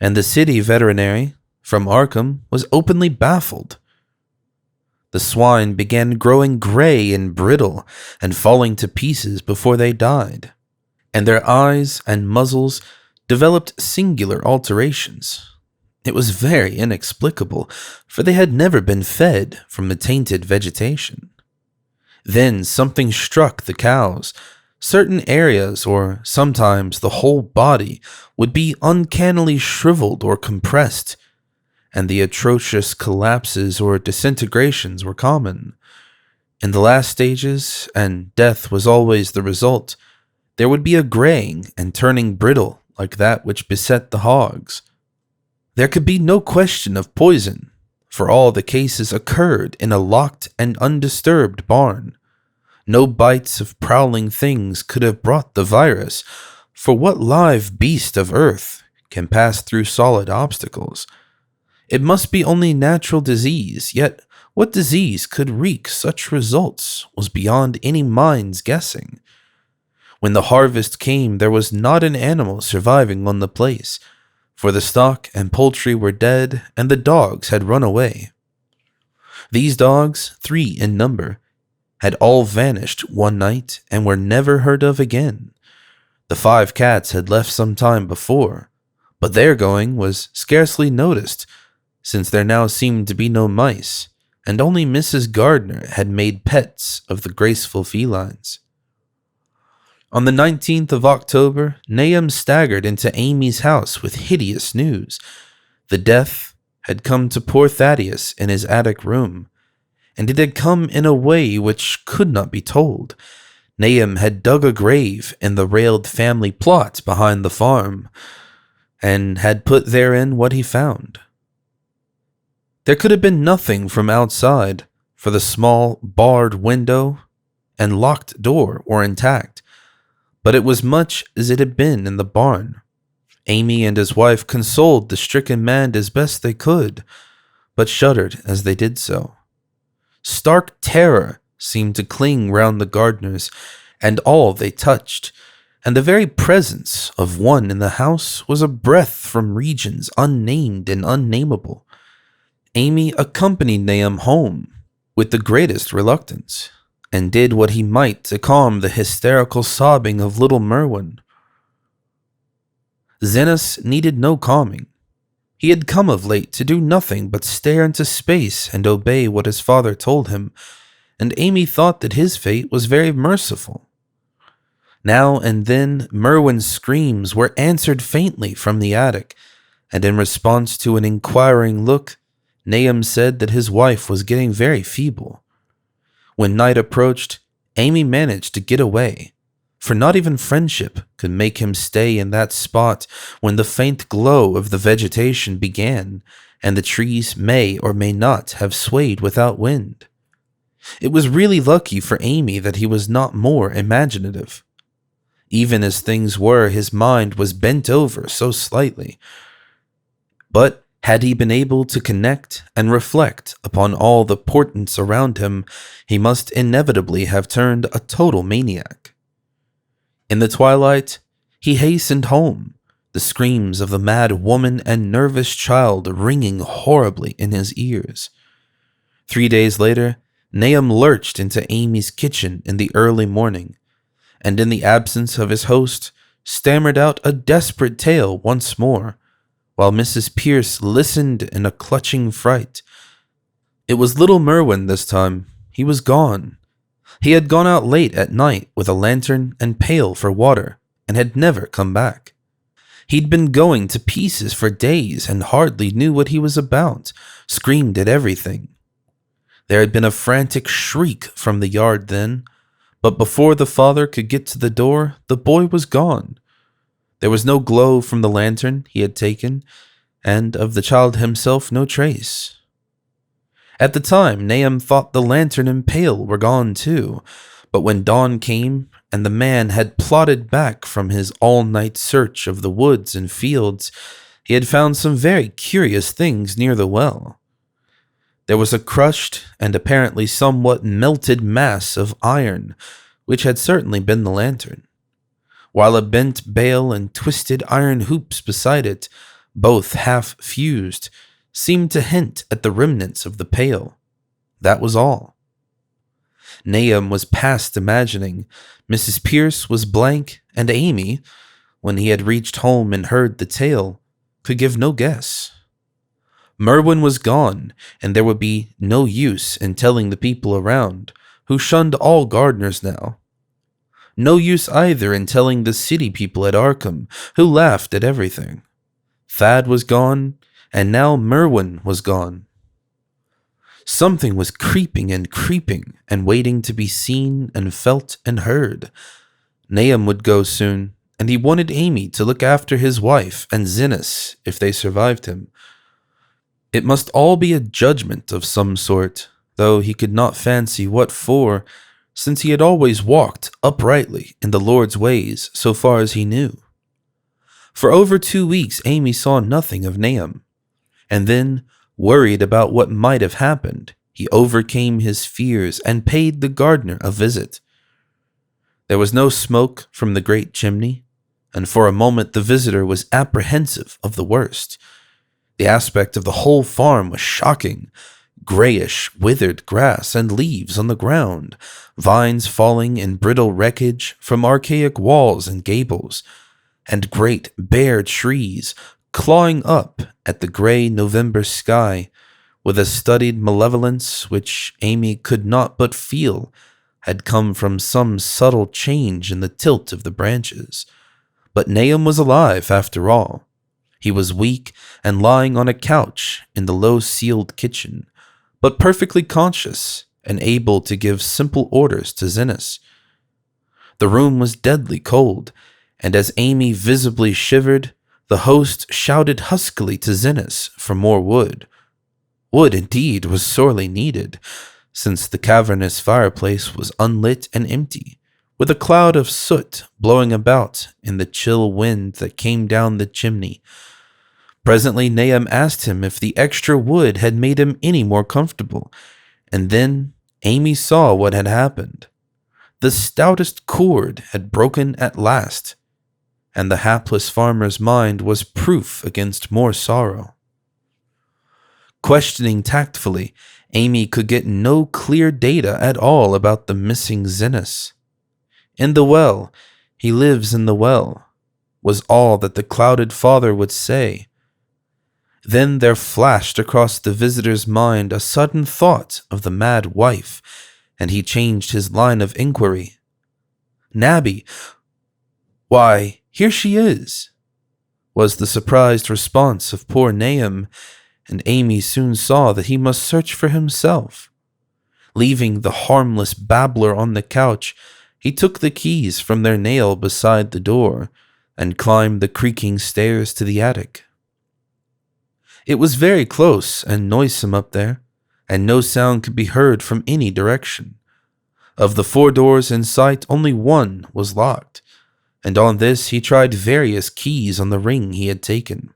A: and the city veterinary from Arkham was openly baffled. The swine began growing gray and brittle and falling to pieces before they died, and their eyes and muzzles developed singular alterations. It was very inexplicable, for they had never been fed from the tainted vegetation. Then something struck the cows. Certain areas, or sometimes the whole body, would be uncannily shriveled or compressed, and the atrocious collapses or disintegrations were common. In the last stages, and death was always the result, there would be a graying and turning brittle like that which beset the hogs. There could be no question of poison, for all the cases occurred in a locked and undisturbed barn. No bites of prowling things could have brought the virus, for what live beast of earth can pass through solid obstacles? It must be only natural disease, yet what disease could wreak such results was beyond any mind's guessing. When the harvest came, there was not an animal surviving on the place, for the stock and poultry were dead, and the dogs had run away. These dogs, 3 in number, had all vanished one night and were never heard of again. The 5 cats had left some time before, but their going was scarcely noticed, since there now seemed to be no mice, and only Mrs. Gardner had made pets of the graceful felines. On the 19th of October, Nahum staggered into Amy's house with hideous news. The death had come to poor Thaddeus in his attic room, and it had come in a way which could not be told. Nahum had dug a grave in the railed family plot behind the farm, and had put therein what he found. There could have been nothing from outside, for the small barred window and locked door were intact, but it was much as it had been in the barn. Amy and his wife consoled the stricken man as best they could, but shuddered as they did so. Stark terror seemed to cling round the Gardners and all they touched, and the very presence of one in the house was a breath from regions unnamed and unnameable. Amy accompanied Nahum home with the greatest reluctance, and did what he might to calm the hysterical sobbing of little Merwin. Zenas needed no calming. He had come of late to do nothing but stare into space and obey what his father told him, and Amy thought that his fate was very merciful. Now and then Merwin's screams were answered faintly from the attic, and in response to an inquiring look, Nahum said that his wife was getting very feeble. When night approached, Amy managed to get away, for not even friendship could make him stay in that spot when the faint glow of the vegetation began, and the trees may or may not have swayed without wind. It was really lucky for Amy that he was not more imaginative. Even as things were, his mind was bent over so slightly. But had he been able to connect and reflect upon all the portents around him, he must inevitably have turned a total maniac. In the twilight, he hastened home, the screams of the mad woman and nervous child ringing horribly in his ears. 3 days later, Nahum lurched into Amy's kitchen in the early morning, and in the absence of his host, stammered out a desperate tale once more, while Mrs. Pierce listened in a clutching fright. It was little Merwin this time. He was gone. He had gone out late at night with a lantern and pail for water, and had never come back. He'd been going to pieces for days and hardly knew what he was about, screamed at everything. There had been a frantic shriek from the yard then, but before the father could get to the door, the boy was gone. There was no glow from the lantern he had taken, and of the child himself no trace. At the time, Nahum thought the lantern and pail were gone too, but when dawn came and the man had plodded back from his all-night search of the woods and fields, he had found some very curious things near the well. There was a crushed and apparently somewhat melted mass of iron, which had certainly been the lantern, while a bent bale and twisted iron hoops beside it, both half fused, seemed to hint at the remnants of the pail. That was all. Nahum was past imagining. Mrs. Pierce was blank, and Amy, when he had reached home and heard the tale, could give no guess. Merwin was gone, and there would be no use in telling the people around, who shunned all gardeners now. No use either in telling the city people at Arkham, who laughed at everything. Thad was gone, and now Merwin was gone. Something was creeping and waiting to be seen and felt and heard. Nahum would go soon, and he wanted Amy to look after his wife and Zinnis if they survived him. It must all be a judgment of some sort, though he could not fancy what for, since he had always walked uprightly in the Lord's ways so far as he knew. For over 2 weeks Amy saw nothing of Nahum, and then, worried about what might have happened, he overcame his fears and paid the gardener a visit. There was no smoke from the great chimney, and for a moment the visitor was apprehensive of the worst. The aspect of the whole farm was shocking. Grayish, withered grass and leaves on the ground, vines falling in brittle wreckage from archaic walls and gables, and great bare trees clawing up at the gray November sky with a studied malevolence which Amy could not but feel had come from some subtle change in the tilt of the branches. But Nahum was alive after all. He was weak and lying on a couch in the low-ceiled kitchen, but perfectly conscious and able to give simple orders to Zinnis. The room was deadly cold, and as Amy visibly shivered, the host shouted huskily to Zinnis for more wood. Wood, indeed, was sorely needed, since the cavernous fireplace was unlit and empty, with a cloud of soot blowing about in the chill wind that came down the chimney. Presently Nahum asked him if the extra wood had made him any more comfortable, and then Amy saw what had happened. The stoutest cord had broken at last, and the hapless farmer's mind was proof against more sorrow. Questioning tactfully, Amy could get no clear data at all about the missing Zinnis. In the well, he lives in the well, was all that the clouded father would say. Then there flashed across the visitor's mind a sudden thought of the mad wife, and he changed his line of inquiry. "Nabby, why, here she is," was the surprised response of poor Nahum, and Amy soon saw that he must search for himself. Leaving the harmless babbler on the couch, he took the keys from their nail beside the door and climbed the creaking stairs to the attic. It was very close and noisome up there, and no sound could be heard from any direction. Of the 4 doors in sight, only one was locked, and on this he tried various keys on the ring he had taken.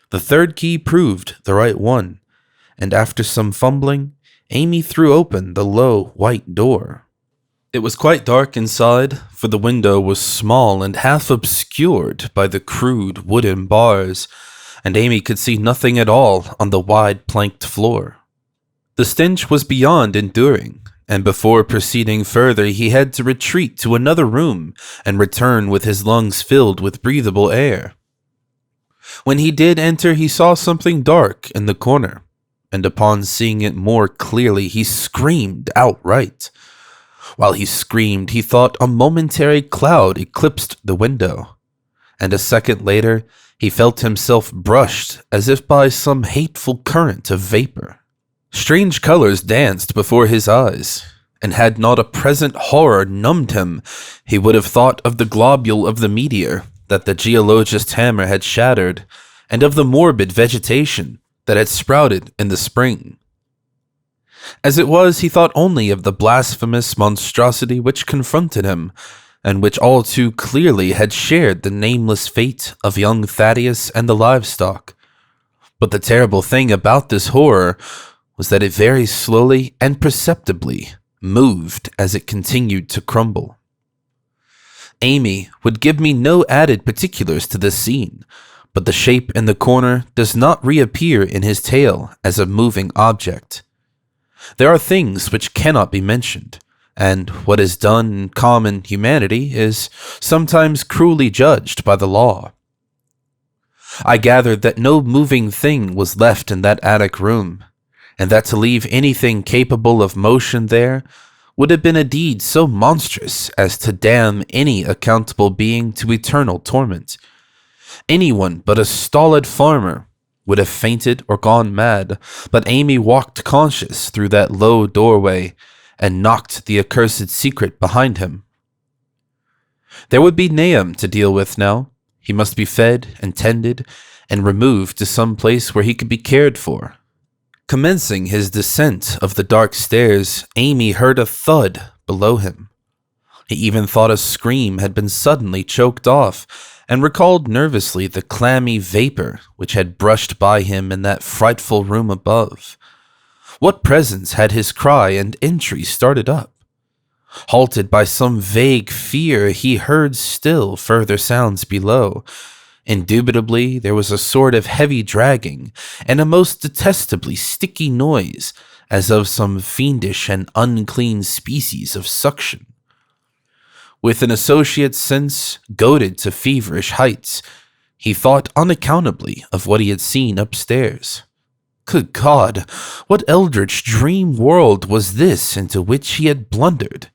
A: The 3rd key proved the right one, and after some fumbling, Amy threw open the low, white door. It was quite dark inside, for the window was small and half obscured by the crude wooden bars, and Amy could see nothing at all on the wide planked floor. The stench was beyond enduring, and before proceeding further he had to retreat to another room and return with his lungs filled with breathable air. When he did enter, he saw something dark in the corner, and upon seeing it more clearly he screamed outright. While he screamed, he thought a momentary cloud eclipsed the window, and a second later he felt himself brushed as if by some hateful current of vapor. Strange colors danced before his eyes, and had not a present horror numbed him, he would have thought of the globule of the meteor that the geologist's hammer had shattered, and of the morbid vegetation that had sprouted in the spring. As it was, he thought only of the blasphemous monstrosity which confronted him, and which all too clearly had shared the nameless fate of young Thaddeus and the livestock. But the terrible thing about this horror was that it very slowly and perceptibly moved as it continued to crumble. Amy would give me no added particulars to this scene, but the shape in the corner does not reappear in his tale as a moving object. There are things which cannot be mentioned, and what is done in common humanity is sometimes cruelly judged by the law. I gathered that no moving thing was left in that attic room, and that to leave anything capable of motion there would have been a deed so monstrous as to damn any accountable being to eternal torment. Anyone but a stolid farmer would have fainted or gone mad, but Amy walked conscious through that low doorway and knocked the accursed secret behind him. There would be Nahum to deal with now. He must be fed and tended and removed to some place where he could be cared for. Commencing his descent of the dark stairs, Amy heard a thud below him. He even thought a scream had been suddenly choked off, and recalled nervously the clammy vapor which had brushed by him in that frightful room above. What presence had his cry and entry started up? Halted by some vague fear, he heard still further sounds below. Indubitably, there was a sort of heavy dragging, and a most detestably sticky noise, as of some fiendish and unclean species of suction. With an associate sense goaded to feverish heights, he thought unaccountably of what he had seen upstairs. Good God, what eldritch dream world was this into which he had blundered?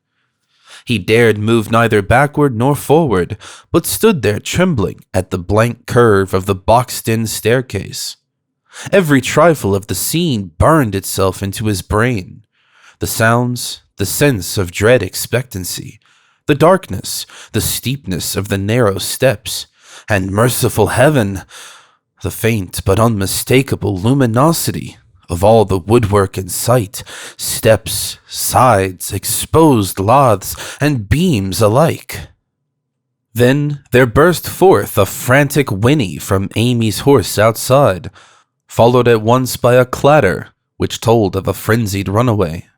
A: He dared move neither backward nor forward, but stood there trembling at the blank curve of the boxed-in staircase. Every trifle of the scene burned itself into his brain. The sounds, the sense of dread expectancy, the darkness, the steepness of the narrow steps, and merciful heaven, the faint but unmistakable luminosity of all the woodwork in sight, steps, sides, exposed laths, and beams alike. Then there burst forth a frantic whinny from Amy's horse outside, followed at once by a clatter which told of a frenzied runaway.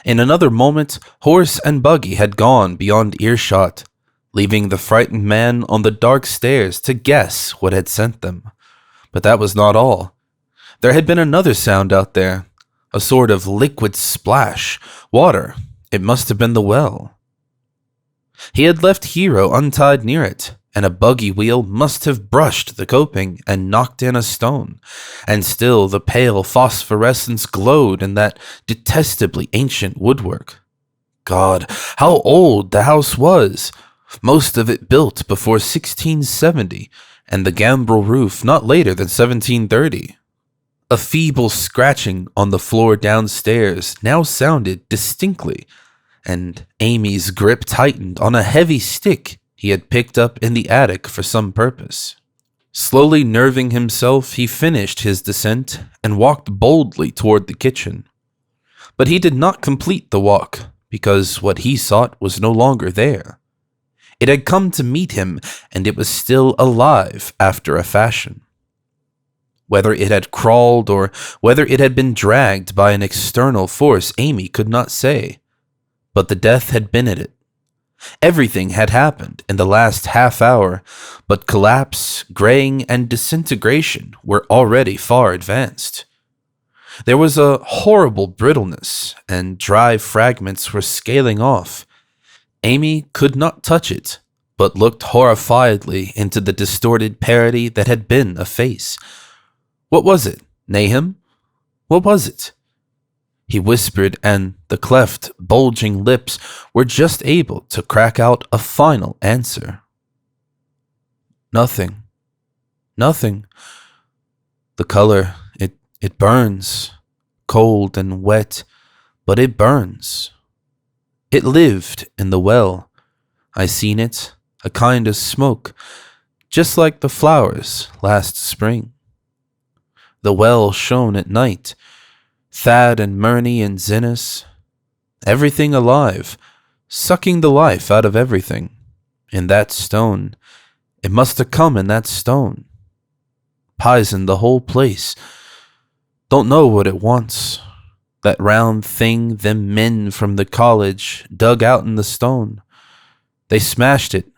A: In another moment, horse and buggy had gone beyond earshot, leaving the frightened man on the dark stairs to guess what had sent them. But that was not all. There had been another sound out there, a sort of liquid splash. Water. It must have been the well. He had left Hero untied near it, and a buggy wheel must have brushed the coping and knocked in a stone, and still the pale phosphorescence glowed in that detestably ancient woodwork. God, how old the house was! Most of it built before 1670, and the gambrel roof not later than 1730. A feeble scratching on the floor downstairs now sounded distinctly, and Amy's grip tightened on a heavy stick he had picked up in the attic for some purpose. Slowly nerving himself, he finished his descent and walked boldly toward the kitchen. But he did not complete the walk, because what he sought was no longer there. It had come to meet him, and it was still alive after a fashion. Whether it had crawled or whether it had been dragged by an external force, Amy could not say. But the death had been in it. Everything had happened in the last half hour, but collapse, graying, and disintegration were already far advanced. There was a horrible brittleness, and dry fragments were scaling off. Amy could not touch it, but looked horrifiedly into the distorted parody that had been a face. What was it, Nahum? What was it? He whispered, and the cleft, bulging lips were just able to crack out a final answer. Nothing. Nothing. The color, it burns. Cold and wet, but it burns. It lived in the well. I seen it, a kind of smoke, just like the flowers last spring. The well shone at night. Thad and Murney and Zinnis, everything alive, sucking the life out of everything. In that stone. It must have come in that stone. Poisoned the whole place. Don't know what it wants. That round thing them men from the college dug out in the stone. They smashed it.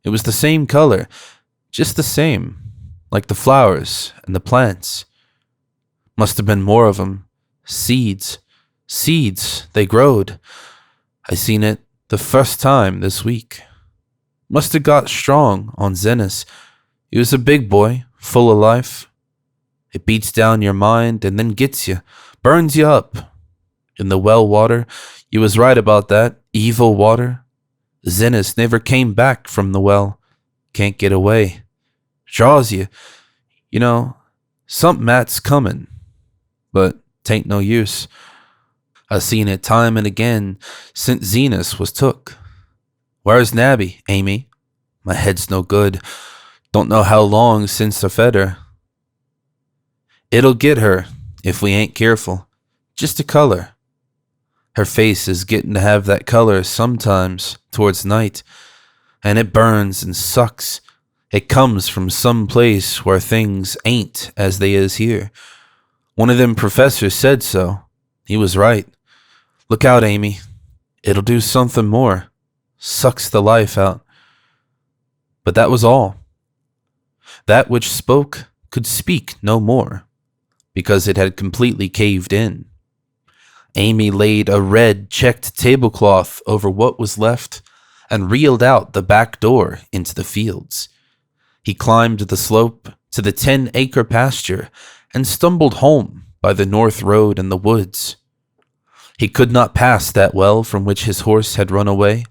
A: It was the same color, just the same, like the flowers and the plants. Must have been more of 'em, Seeds. Seeds, they growed. I seen it the first time this week. Must have got strong on Zennis. He was a big boy, full of life. It beats down your mind and then gets you, burns you up. In the well water, you was right about that, evil water. Zennis never came back from the well. Can't get away. Draws you. You know, some mat's coming, but tain't no use. I seen it time and again since Zenas was took. Where's Nabby, Amy? My head's no good. Don't know how long since I fed her. It'll get her if we ain't careful. Just a color. Her face is getting to have that color sometimes towards night, and it burns and sucks. It comes from some place where things ain't as they is here. One of them professors said so. He was right. Look out, Amy. It'll do something more. Sucks the life out. But that was all. That which spoke could speak no more, because it had completely caved in. Amy laid a red checked tablecloth over what was left and reeled out the back door into the fields. He climbed the slope to the 10-acre pasture and stumbled home by the north road and the woods. He could not pass that well from which his horse had run away.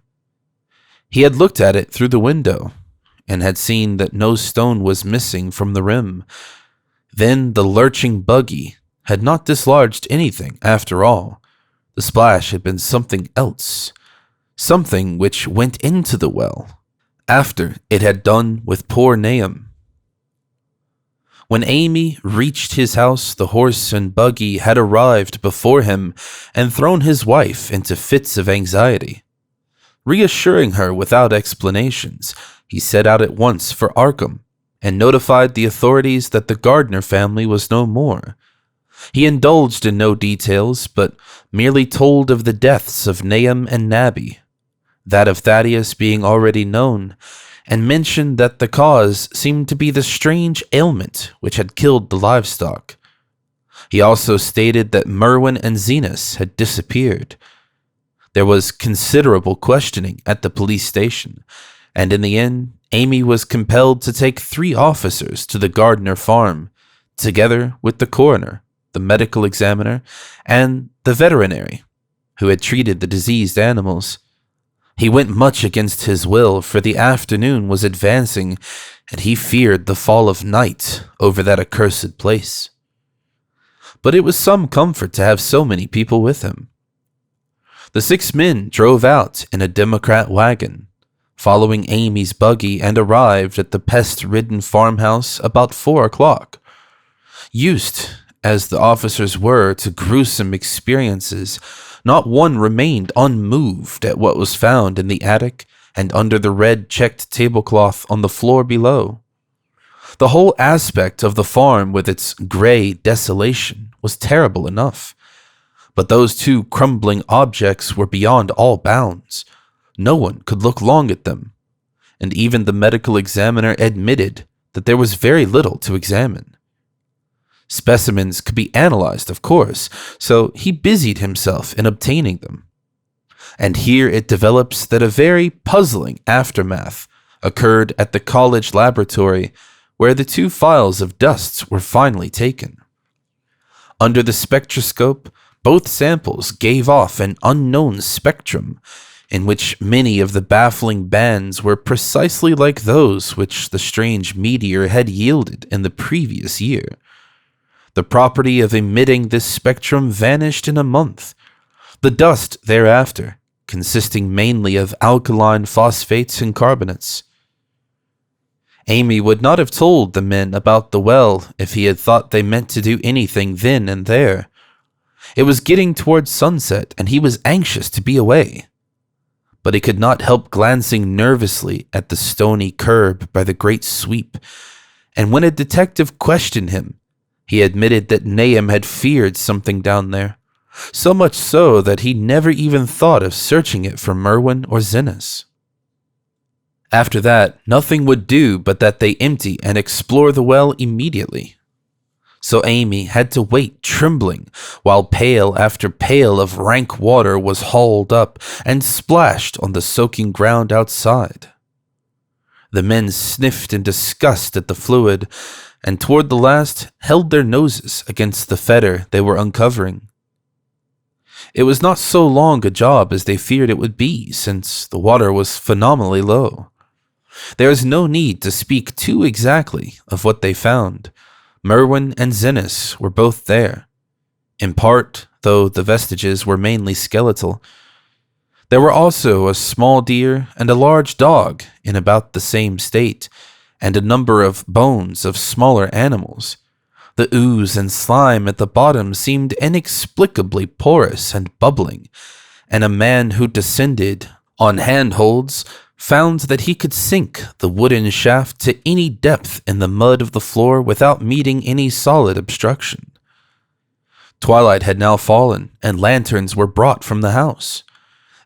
A: He had looked at it through the window and had seen that no stone was missing from the rim. Then the lurching buggy had not dislodged anything after all. The splash had been something else, something which went into the well, after it had done with poor Nahum. When Amy reached his house, the horse and buggy had arrived before him and thrown his wife into fits of anxiety. Reassuring her without explanations, he set out at once for Arkham and notified the authorities that the Gardner family was no more. He indulged in no details, but merely told of the deaths of Nahum and Nabby, that of Thaddeus being already known, and mentioned that the cause seemed to be the strange ailment which had killed the livestock. He also stated that Merwin and Zenas had disappeared. There was considerable questioning at the police station, and in the end, Amy was compelled to take 3 officers to the Gardner farm, together with the coroner, the medical examiner, and the veterinary, who had treated the diseased animals. He went much against his will, for the afternoon was advancing, and he feared the fall of night over that accursed place. But it was some comfort to have so many people with him. The 6 men drove out in a Democrat wagon, following Amy's buggy, and arrived at the pest-ridden farmhouse about 4 o'clock. Used as the officers were to gruesome experiences, not one remained unmoved at what was found in the attic and under the red checked tablecloth on the floor below. The whole aspect of the farm with its gray desolation was terrible enough, but those 2 crumbling objects were beyond all bounds. No one could look long at them, and even the medical examiner admitted that there was very little to examine. Specimens could be analyzed, of course, so he busied himself in obtaining them. And here it develops that a very puzzling aftermath occurred at the college laboratory, where the 2 files of dusts were finally taken. Under the spectroscope, both samples gave off an unknown spectrum, in which many of the baffling bands were precisely like those which the strange meteor had yielded in the previous year. The property of emitting this spectrum vanished in a month. The dust thereafter, consisting mainly of alkaline phosphates and carbonates. Amy would not have told the men about the well if he had thought they meant to do anything then and there. It was getting towards sunset, and he was anxious to be away. But he could not help glancing nervously at the stony curb by the great sweep, and when a detective questioned him, he admitted that Nahum had feared something down there, so much so that he never even thought of searching it for Merwin or Zenas. After that, nothing would do but that they empty and explore the well immediately. So Amy had to wait trembling while pail after pail of rank water was hauled up and splashed on the soaking ground outside. The men sniffed in disgust at the fluid, and toward the last held their noses against the fetor they were uncovering. It was not so long a job as they feared it would be, since the water was phenomenally low. There is no need to speak too exactly of what they found. Merwin and Zennis were both there, in part, though the vestiges were mainly skeletal. There were also a small deer and a large dog in about the same state, and a number of bones of smaller animals. The ooze and slime at the bottom seemed inexplicably porous and bubbling, and a man who descended on handholds found that he could sink the wooden shaft to any depth in the mud of the floor without meeting any solid obstruction. Twilight had now fallen, and lanterns were brought from the house.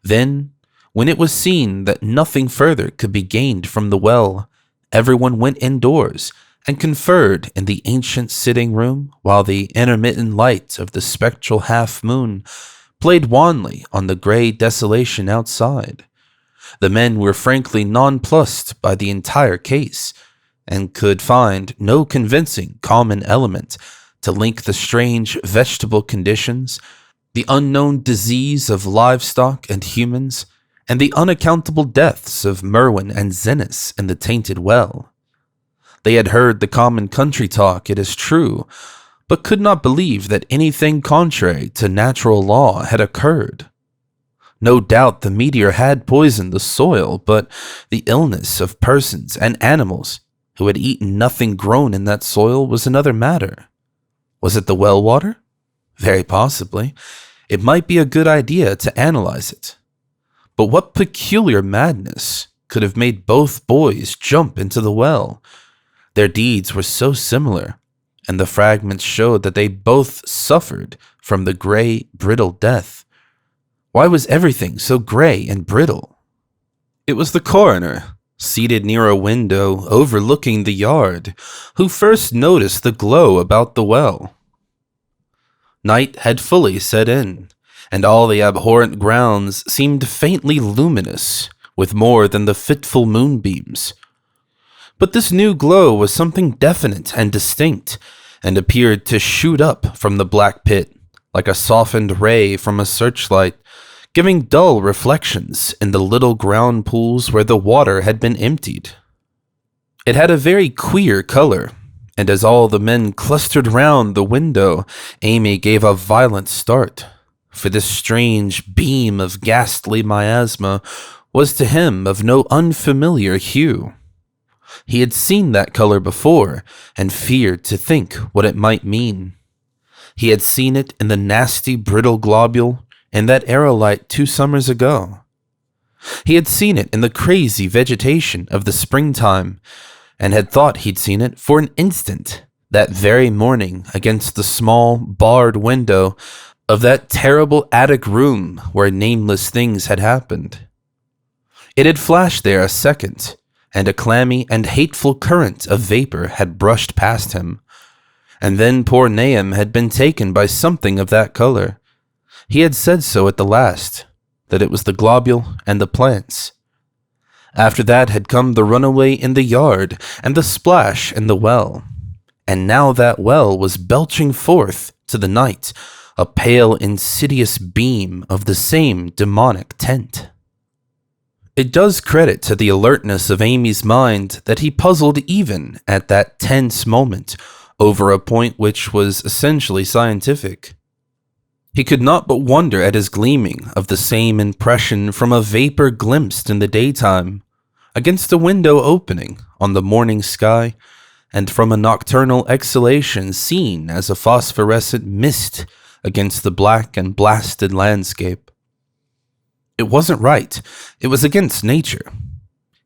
A: Then, when it was seen that nothing further could be gained from the well, everyone went indoors and conferred in the ancient sitting room while the intermittent light of the spectral half-moon played wanly on the gray desolation outside. The men were frankly nonplussed by the entire case, and could find no convincing common element to link the strange vegetable conditions, the unknown disease of livestock and humans, and the unaccountable deaths of Merwin and Zennis in the tainted well. They had heard the common country talk, it is true, but could not believe that anything contrary to natural law had occurred. No doubt the meteor had poisoned the soil, but the illness of persons and animals who had eaten nothing grown in that soil was another matter. Was it the well water? Very possibly. It might be a good idea to analyze it. But what peculiar madness could have made both boys jump into the well? Their deeds were so similar, and the fragments showed that they both suffered from the gray, brittle death. Why was everything so gray and brittle? It was the coroner, seated near a window overlooking the yard, who first noticed the glow about the well. Night had fully set in, and all the abhorrent grounds seemed faintly luminous, with more than the fitful moonbeams. But this new glow was something definite and distinct, and appeared to shoot up from the black pit, like a softened ray from a searchlight, giving dull reflections in the little ground pools where the water had been emptied. It had a very queer color, and as all the men clustered round the window, Amy gave a violent start, for this strange beam of ghastly miasma was to him of no unfamiliar hue. He had seen that color before, and feared to think what it might mean. He had seen it in the nasty brittle globule in that aerolite 2 summers ago. He had seen it in the crazy vegetation of the springtime, and had thought he'd seen it for an instant that very morning against the small, barred window of that terrible attic room where nameless things had happened. It had flashed there a second, and a clammy and hateful current of vapor had brushed past him, and then poor Nahum had been taken by something of that color. He had said so at the last, that it was the globule and the plants. After that had come the runaway in the yard and the splash in the well, and now that well was belching forth to the night a pale, insidious beam of the same demonic tint. It does credit to the alertness of Amy's mind that he puzzled even at that tense moment over a point which was essentially scientific. He could not but wonder at his gleaming of the same impression from a vapor glimpsed in the daytime, against a window opening on the morning sky, and from a nocturnal exhalation seen as a phosphorescent mist against the black and blasted landscape. It wasn't right. It was against nature.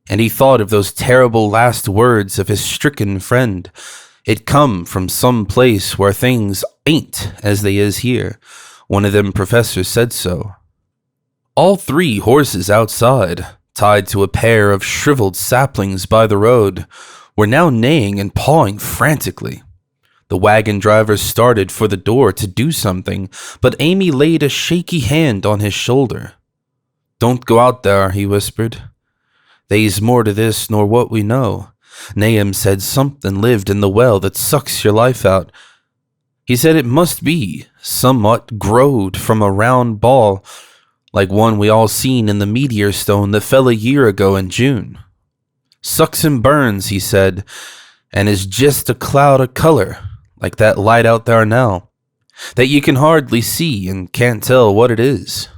A: And he thought of those terrible last words of his stricken friend. It come from some place where things ain't as they is here. One of them professors said so. All 3 horses outside, tied to a pair of shriveled saplings by the road, were now neighing and pawing frantically. The wagon driver started for the door to do something, but Amy laid a shaky hand on his shoulder. "Don't go out there," he whispered. "They's more to this nor what we know. Nahum said something lived in the well that sucks your life out. He said it must be somewhat growed from a round ball, like one we all seen in the meteor stone that fell a year ago in June. Sucks and burns, he said, and is just a cloud of color, like that light out there now, that you can hardly see and can't tell what it is.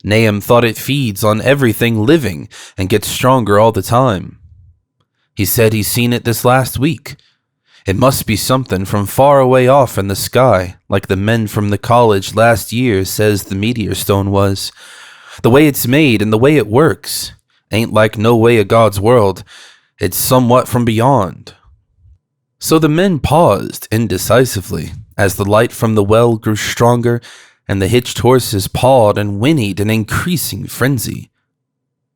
A: Nahum thought it feeds on everything living and gets stronger all the time. He said he's seen it this last week. It must be something from far away off in the sky, like the men from the college last year says the meteor stone was. The way it's made and the way it works ain't like no way of God's world. It's somewhat from beyond." So the men paused indecisively as the light from the well grew stronger and the hitched horses pawed and whinnied in increasing frenzy.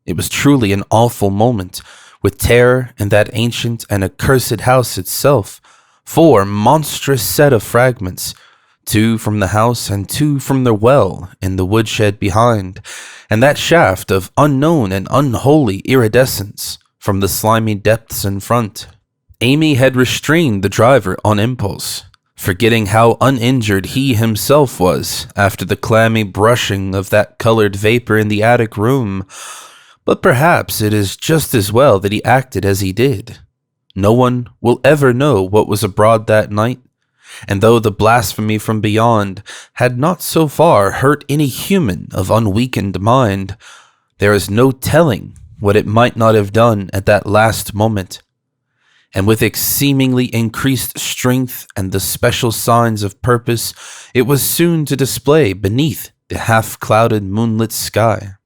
A: It was truly an awful moment, with terror in that ancient and accursed house itself. 4 monstrous set of fragments, 2 from the house and 2 from the well in the woodshed behind, and that shaft of unknown and unholy iridescence from the slimy depths in front. Amy had restrained the driver on impulse, forgetting how uninjured he himself was after the clammy brushing of that colored vapor in the attic room. But perhaps it is just as well that he acted as he did. No one will ever know what was abroad that night, and though the blasphemy from beyond had not so far hurt any human of unweakened mind, there is no telling what it might not have done at that last moment. And with its seemingly increased strength and the special signs of purpose it was soon to display beneath the half-clouded moonlit sky.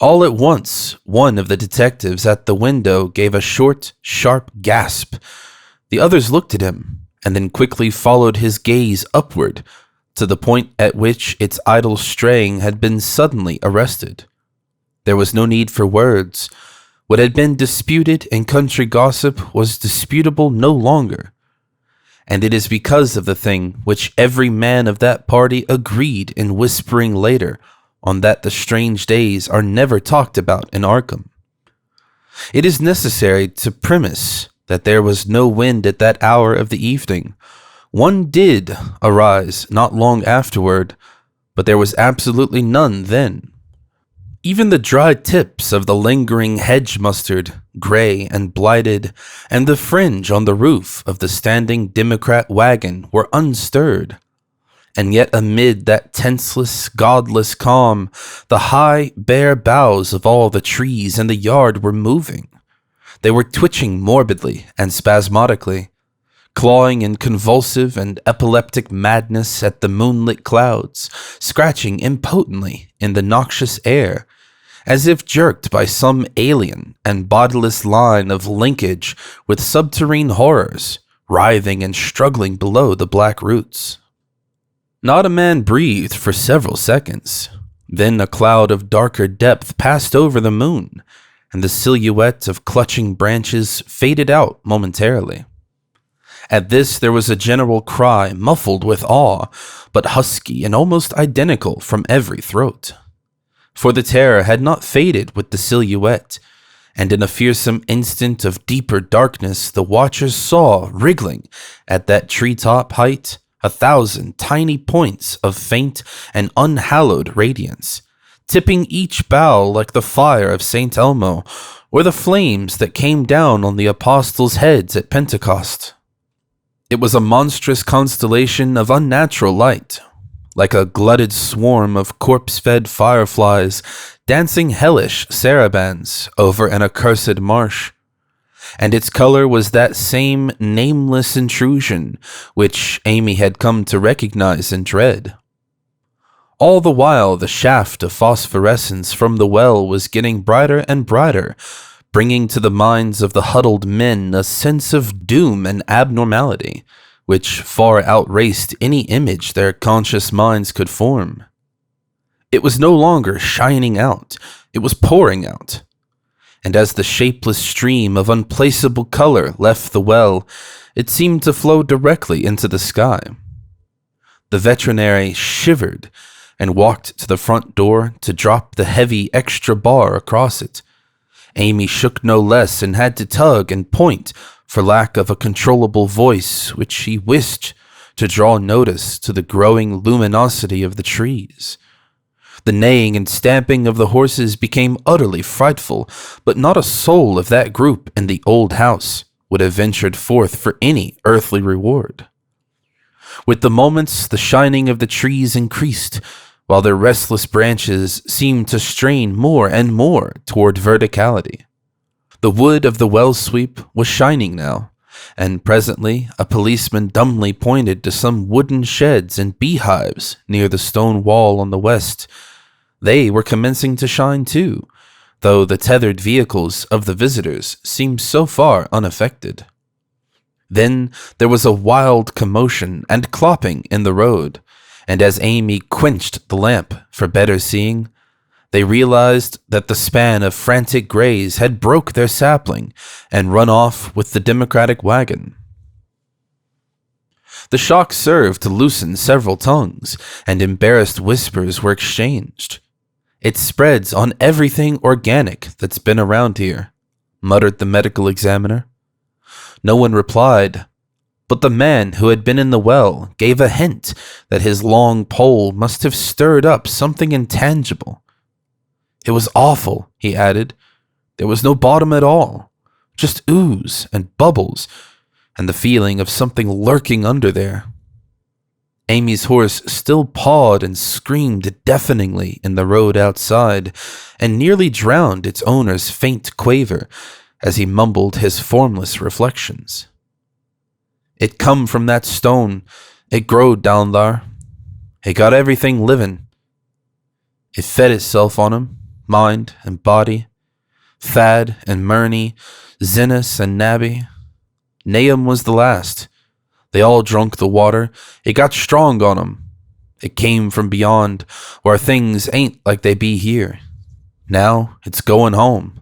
A: All at once, one of the detectives at the window gave a short, sharp gasp. The others looked at him, and then quickly followed his gaze upward to the point at which its idle straying had been suddenly arrested. There was no need for words. What had been disputed in country gossip was disputable no longer, and it is because of the thing which every man of that party agreed in whispering later on that the strange days are never talked about in Arkham. It is necessary to premise that there was no wind at that hour of the evening. One did arise not long afterward, but there was absolutely none then. Even the dry tips of the lingering hedge mustard, gray and blighted, and the fringe on the roof of the standing Democrat wagon were unstirred. And yet amid that tenseless, godless calm, the high, bare boughs of all the trees in the yard were moving. They were twitching morbidly and spasmodically, clawing in convulsive and epileptic madness at the moonlit clouds, scratching impotently in the noxious air, as if jerked by some alien and bodiless line of linkage with subterrane horrors, writhing and struggling below the black roots. Not a man breathed for several seconds. Then a cloud of darker depth passed over the moon, and the silhouette of clutching branches faded out momentarily. At this there was a general cry, muffled with awe, but husky and almost identical from every throat. For the terror had not faded with the silhouette, and in a fearsome instant of deeper darkness the watchers saw, wriggling at that treetop height, 1,000 tiny points of faint and unhallowed radiance, tipping each bough like the fire of St. Elmo, or the flames that came down on the apostles' heads at Pentecost. It was a monstrous constellation of unnatural light, like a glutted swarm of corpse-fed fireflies dancing hellish sarabands over an accursed marsh. And its color was that same nameless intrusion which Amy had come to recognize and dread. All the while the shaft of phosphorescence from the well was getting brighter and brighter, bringing to the minds of the huddled men a sense of doom and abnormality, which far outraced any image their conscious minds could form. It was no longer shining out, it was pouring out. and as the shapeless stream of unplaceable color left the well, it seemed to flow directly into the sky. The veterinary shivered and walked to the front door to drop the heavy extra bar across it. Amy shook no less and had to tug and point for lack of a controllable voice which she wished to draw notice to the growing luminosity of the trees. The neighing and stamping of the horses became utterly frightful, but not a soul of that group in the old house would have ventured forth for any earthly reward. With the moments, the shining of the trees increased, while their restless branches seemed to strain more and more toward verticality. The wood of the well sweep was shining now, and presently a policeman dumbly pointed to some wooden sheds and beehives near the stone wall on the west. They were commencing to shine too, though the tethered vehicles of the visitors seemed so far unaffected. Then there was a wild commotion and clopping in the road, and as Amy quenched the lamp for better seeing, they realized that the span of frantic grays had broke their sapling and run off with the Democratic wagon. The shock served to loosen several tongues, and embarrassed whispers were exchanged. "It spreads on everything organic that's been around here," muttered the medical examiner. No one replied, but the man who had been in the well gave a hint that his long pole must have stirred up something intangible. "It was awful," he added. "There was no bottom at all, just ooze and bubbles, and the feeling of something lurking under there." Amy's horse still pawed and screamed deafeningly in the road outside, and nearly drowned its owner's faint quaver as he mumbled his formless reflections. "It come from that stone. It growed down thar. It got everything living. It fed itself on 'em, mind and body. Thad and Murney, Zinnis and Nabby. Nahum was the last. They all drunk the water. It got strong on 'em. It came from beyond, where things ain't like they be here. Now it's going home."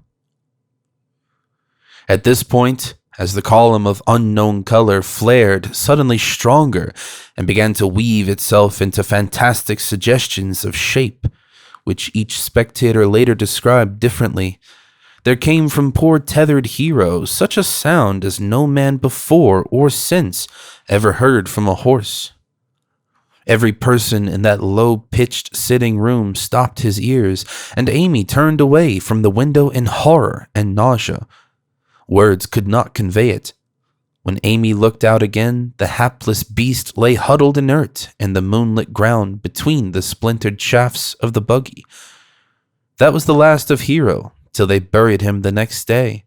A: At this point, as the column of unknown color flared suddenly stronger and began to weave itself into fantastic suggestions of shape, which each spectator later described differently, there came from poor tethered hero such a sound as no man before or since ever heard from a horse. Every person in that low-pitched sitting room stopped his ears, and Amy turned away from the window in horror and nausea. Words could not convey it. When Amy looked out again, the hapless beast lay huddled inert in the moonlit ground between the splintered shafts of the buggy. That was the last of Hero, till they buried him the next day.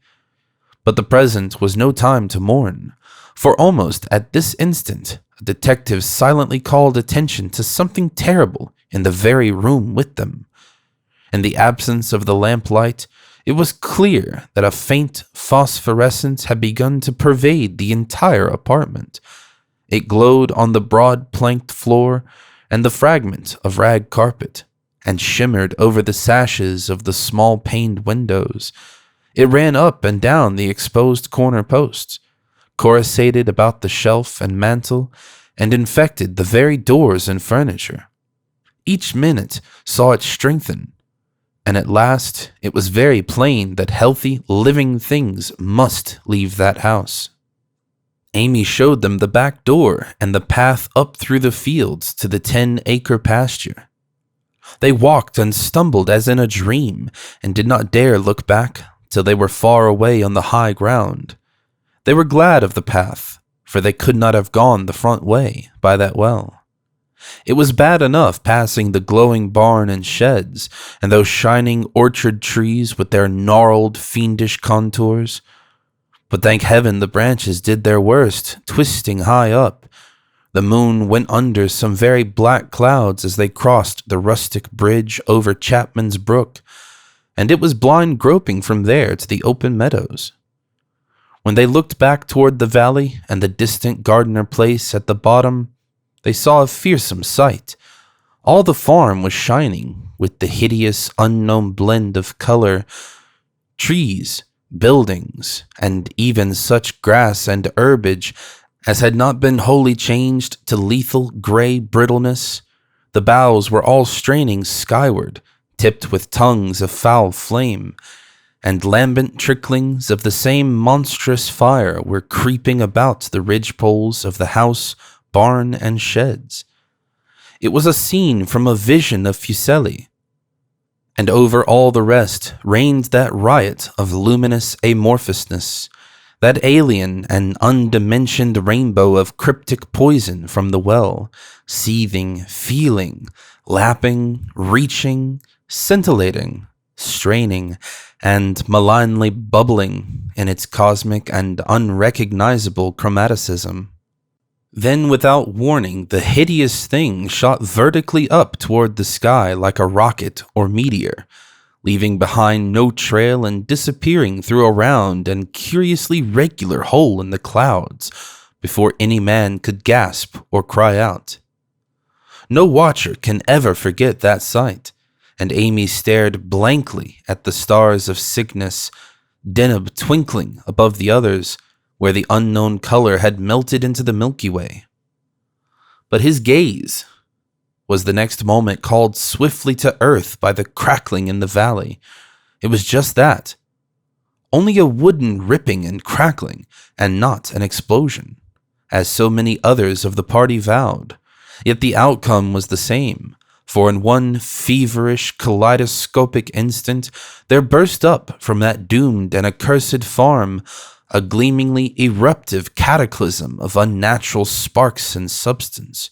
A: But the present was no time to mourn, for almost at this instant, a detective silently called attention to something terrible in the very room with them. In the absence of the lamplight, it was clear that a faint phosphorescence had begun to pervade the entire apartment. It glowed on the broad planked floor and the fragment of rag carpet, and shimmered over the sashes of the small paned windows. It ran up and down the exposed corner posts, coruscated about the shelf and mantel, and infected the very doors and furniture. Each minute saw it strengthen, and at last it was very plain that healthy, living things must leave that house. Amy showed them the back door and the path up through the fields to the 10-acre pasture. They walked and stumbled as in a dream, and did not dare look back till they were far away on the high ground. They were glad of the path, for they could not have gone the front way by that well. It was bad enough passing the glowing barn and sheds, and those shining orchard trees with their gnarled, fiendish contours. But thank heaven the branches did their worst, twisting high up. The moon went under some very black clouds as they crossed the rustic bridge over Chapman's Brook, and it was blind groping from there to the open meadows. When they looked back toward the valley and the distant Gardner place at the bottom, they saw a fearsome sight. All the farm was shining with the hideous, unknown blend of color, Trees, buildings, and even such grass and herbage as had not been wholly changed to lethal gray brittleness. The boughs were all straining skyward, tipped with tongues of foul flame, and lambent tricklings of the same monstrous fire were creeping about the ridgepoles of the house, barn, and sheds. It was a scene from a vision of Fuseli, and over all the rest reigned that riot of luminous amorphousness, that alien and undimensioned rainbow of cryptic poison from the well, seething, feeling, lapping, reaching, scintillating, straining, and malignly bubbling in its cosmic and unrecognizable chromaticism. Then, without warning, the hideous thing shot vertically up toward the sky like a rocket or meteor, leaving behind no trail and disappearing through a round and curiously regular hole in the clouds before any man could gasp or cry out. No watcher can ever forget that sight, and Amy stared blankly at the stars of Cygnus, Deneb twinkling above the others, where the unknown color had melted into the Milky Way. But his gaze was the next moment called swiftly to earth by the crackling in the valley. It was just that. Only a wooden ripping and crackling, and not an explosion, as so many others of the party vowed. Yet the outcome was the same, for in one feverish, kaleidoscopic instant, there burst up from that doomed and accursed farm a gleamingly eruptive cataclysm of unnatural sparks and substance,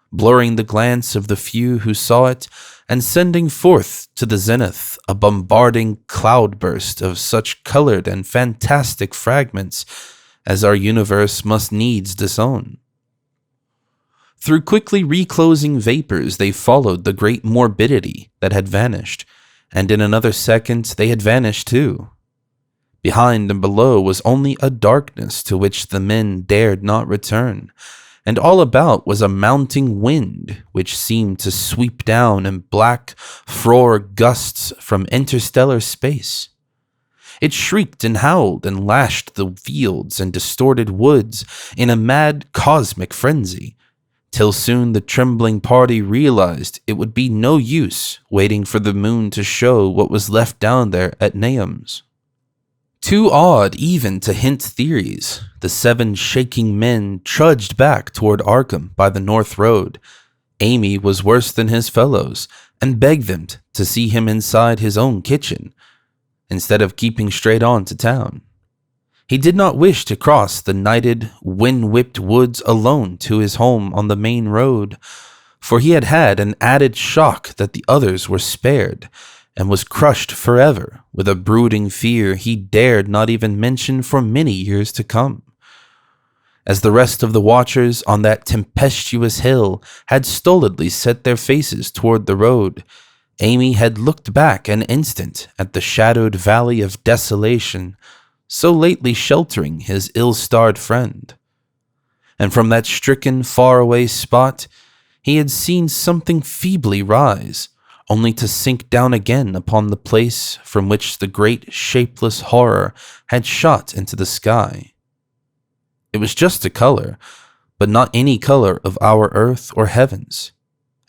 A: blurring the glance of the few who saw it and sending forth to the zenith a bombarding cloudburst of such colored and fantastic fragments as our universe must needs disown. Through quickly reclosing vapors they followed the great morbidity that had vanished, and in another second they had vanished too. Behind and below was only a darkness to which the men dared not return, and all about was a mounting wind which seemed to sweep down in black, frore gusts from interstellar space. It shrieked and howled and lashed the fields and distorted woods in a mad cosmic frenzy, till soon the trembling party realized it would be no use waiting for the moon to show what was left down there at Nahum's. Too awed even to hint theories, the 7 shaking men trudged back toward Arkham by the North Road. Amy was worse than his fellows, and begged them to see him inside his own kitchen, instead of keeping straight on to town. He did not wish to cross the nighted, wind-whipped woods alone to his home on the main road, for he had had an added shock that the others were spared, and was crushed forever with a brooding fear he dared not even mention for many years to come. As the rest of the watchers on that tempestuous hill had stolidly set their faces toward the road, Amy had looked back an instant at the shadowed valley of desolation so lately sheltering his ill-starred friend. And from that stricken, faraway spot, he had seen something feebly rise, only to sink down again upon the place from which the great shapeless horror had shot into the sky. It was just a color, but not any color of our earth or heavens.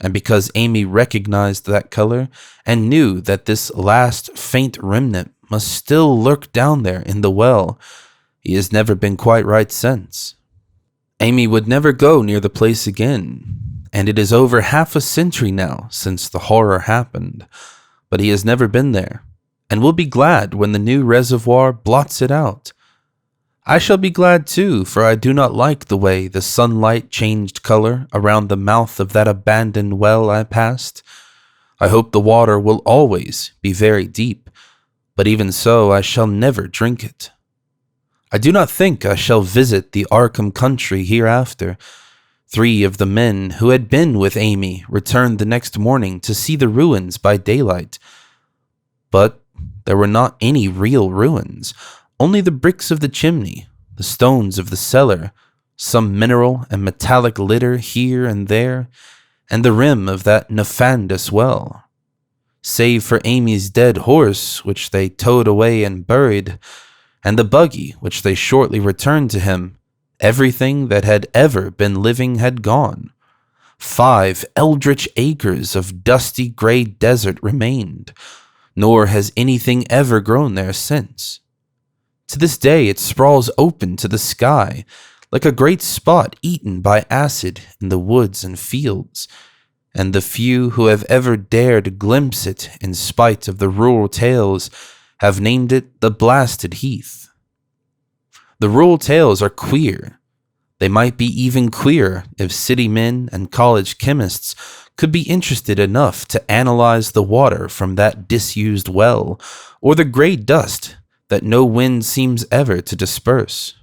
A: And because Amy recognized that color and knew that this last faint remnant must still lurk down there in the well, he has never been quite right since. Amy would never go near the place again, and it is over half a century now since the horror happened, but he has never been there, and will be glad when the new reservoir blots it out. I shall be glad too, for I do not like the way the sunlight changed color around the mouth of that abandoned well I passed. I hope the water will always be very deep, but even so I shall never drink it. I do not think I shall visit the Arkham country hereafter. 3 of the men who had been with Amy returned the next morning to see the ruins by daylight. But there were not any real ruins, only the bricks of the chimney, the stones of the cellar, some mineral and metallic litter here and there, and the rim of that nefandous well. save for Amy's dead horse, which they towed away and buried, and the buggy, which they shortly returned to him. Everything that had ever been living had gone. 5 eldritch acres of dusty gray desert remained, nor has anything ever grown there since. To this day it sprawls open to the sky, like a great spot eaten by acid in the woods and fields, and the few who have ever dared glimpse it in spite of the rural tales have named it the Blasted Heath. The rural tales are queer. They might be even queerer if city men and college chemists could be interested enough to analyze the water from that disused well, or the gray dust that no wind seems ever to disperse.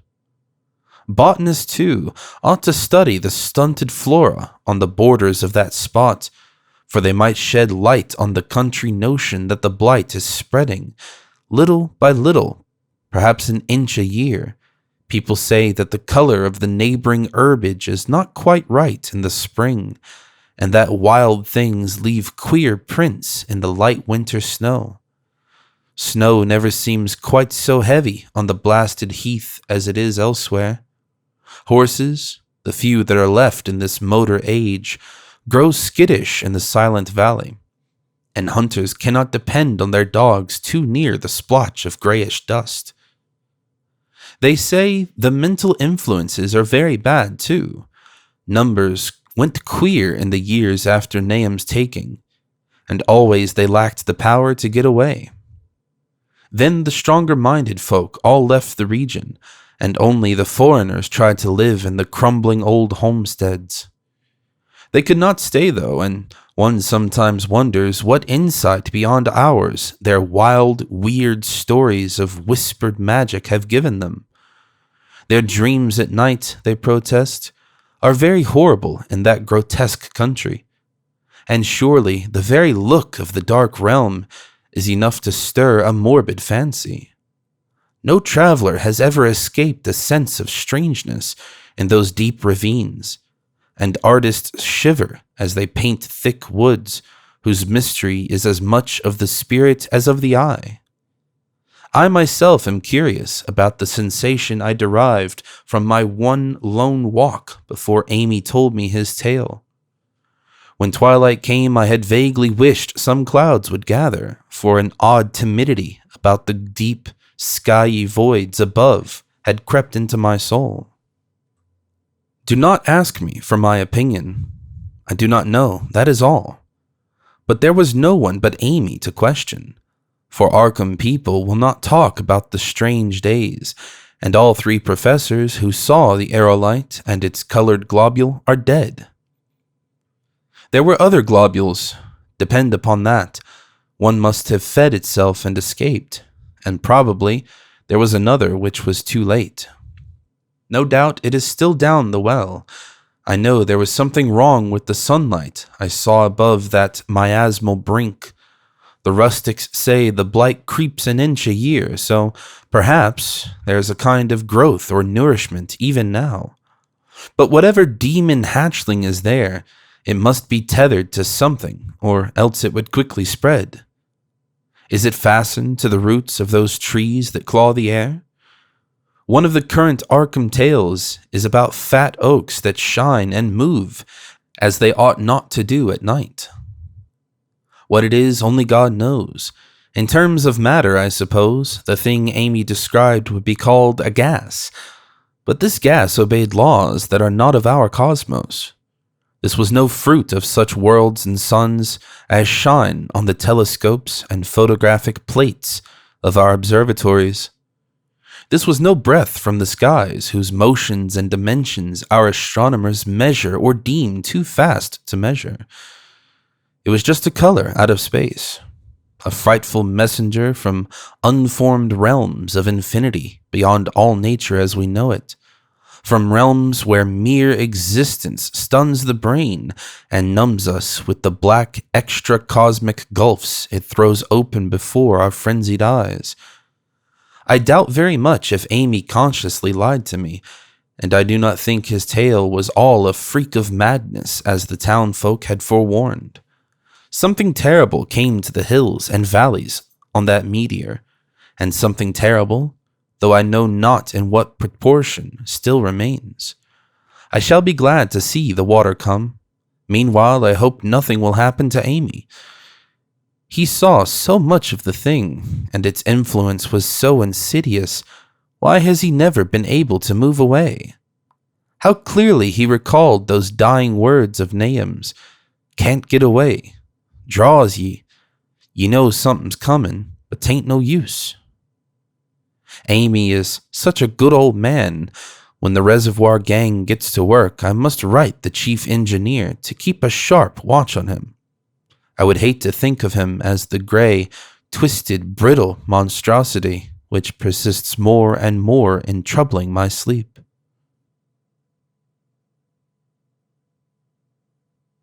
A: Botanists, too, ought to study the stunted flora on the borders of that spot, for they might shed light on the country notion that the blight is spreading, little by little, perhaps an inch a year. People say that the color of the neighboring herbage is not quite right in the spring, and that wild things leave queer prints in the light winter snow. Snow never seems quite so heavy on the Blasted Heath as it is elsewhere. Horses, the few that are left in this motor age, grow skittish in the silent valley, and hunters cannot depend on their dogs too near the splotch of grayish dust. They say the mental influences are very bad, too. Numbers went queer in the years after Nahum's taking, and always they lacked the power to get away. Then the stronger-minded folk all left the region, and only the foreigners tried to live in the crumbling old homesteads. They could not stay, though, and one sometimes wonders what insight beyond ours their wild, weird stories of whispered magic have given them. Their dreams at night, they protest, are very horrible in that grotesque country, and surely the very look of the dark realm is enough to stir a morbid fancy. No traveler has ever escaped a sense of strangeness in those deep ravines, and artists shiver as they paint thick woods whose mystery is as much of the spirit as of the eye. I myself am curious about the sensation I derived from my one lone walk before Amy told me his tale. When twilight came, I had vaguely wished some clouds would gather, for an odd timidity about the deep, skyey voids above had crept into my soul. Do not ask me for my opinion. I do not know, that is all. But there was no one but Amy to question, for Arkham people will not talk about the strange days, and all 3 professors who saw the aerolite and its colored globule are dead. There were other globules, depend upon that. One must have fed itself and escaped, and probably there was another which was too late. No doubt it is still down the well. I know there was something wrong with the sunlight I saw above that miasmal brink. The rustics say the blight creeps an inch a year, so perhaps there's a kind of growth or nourishment even now. But whatever demon hatchling is there, it must be tethered to something, or else it would quickly spread. Is it fastened to the roots of those trees that claw the air? One of the current Arkham tales is about fat oaks that shine and move as they ought not to do at night. What it is, only God knows. In terms of matter, I suppose, the thing Amy described would be called a gas. But this gas obeyed laws that are not of our cosmos. This was no fruit of such worlds and suns as shine on the telescopes and photographic plates of our observatories. This was no breath from the skies whose motions and dimensions our astronomers measure or deem too fast to measure. It was just a color out of space, a frightful messenger from unformed realms of infinity beyond all nature as we know it, from realms where mere existence stuns the brain and numbs us with the black extra-cosmic gulfs it throws open before our frenzied eyes. I doubt very much if Amy consciously lied to me, and I do not think his tale was all a freak of madness as the town folk had forewarned. Something terrible came to the hills and valleys on that meteor, and something terrible, though I know not in what proportion, still remains. I shall be glad to see the water come. Meanwhile, I hope nothing will happen to Amy. He saw so much of the thing, and its influence was so insidious. Why has he never been able to move away? How clearly he recalled those dying words of Nahum's. Can't get away. Draws ye. You know something's coming, but 'tain't no use. Amy is such a good old man. When the reservoir gang gets to work, I must write the chief engineer to keep a sharp watch on him. I would hate to think of him as the gray, twisted, brittle monstrosity which persists more and more in troubling my sleep.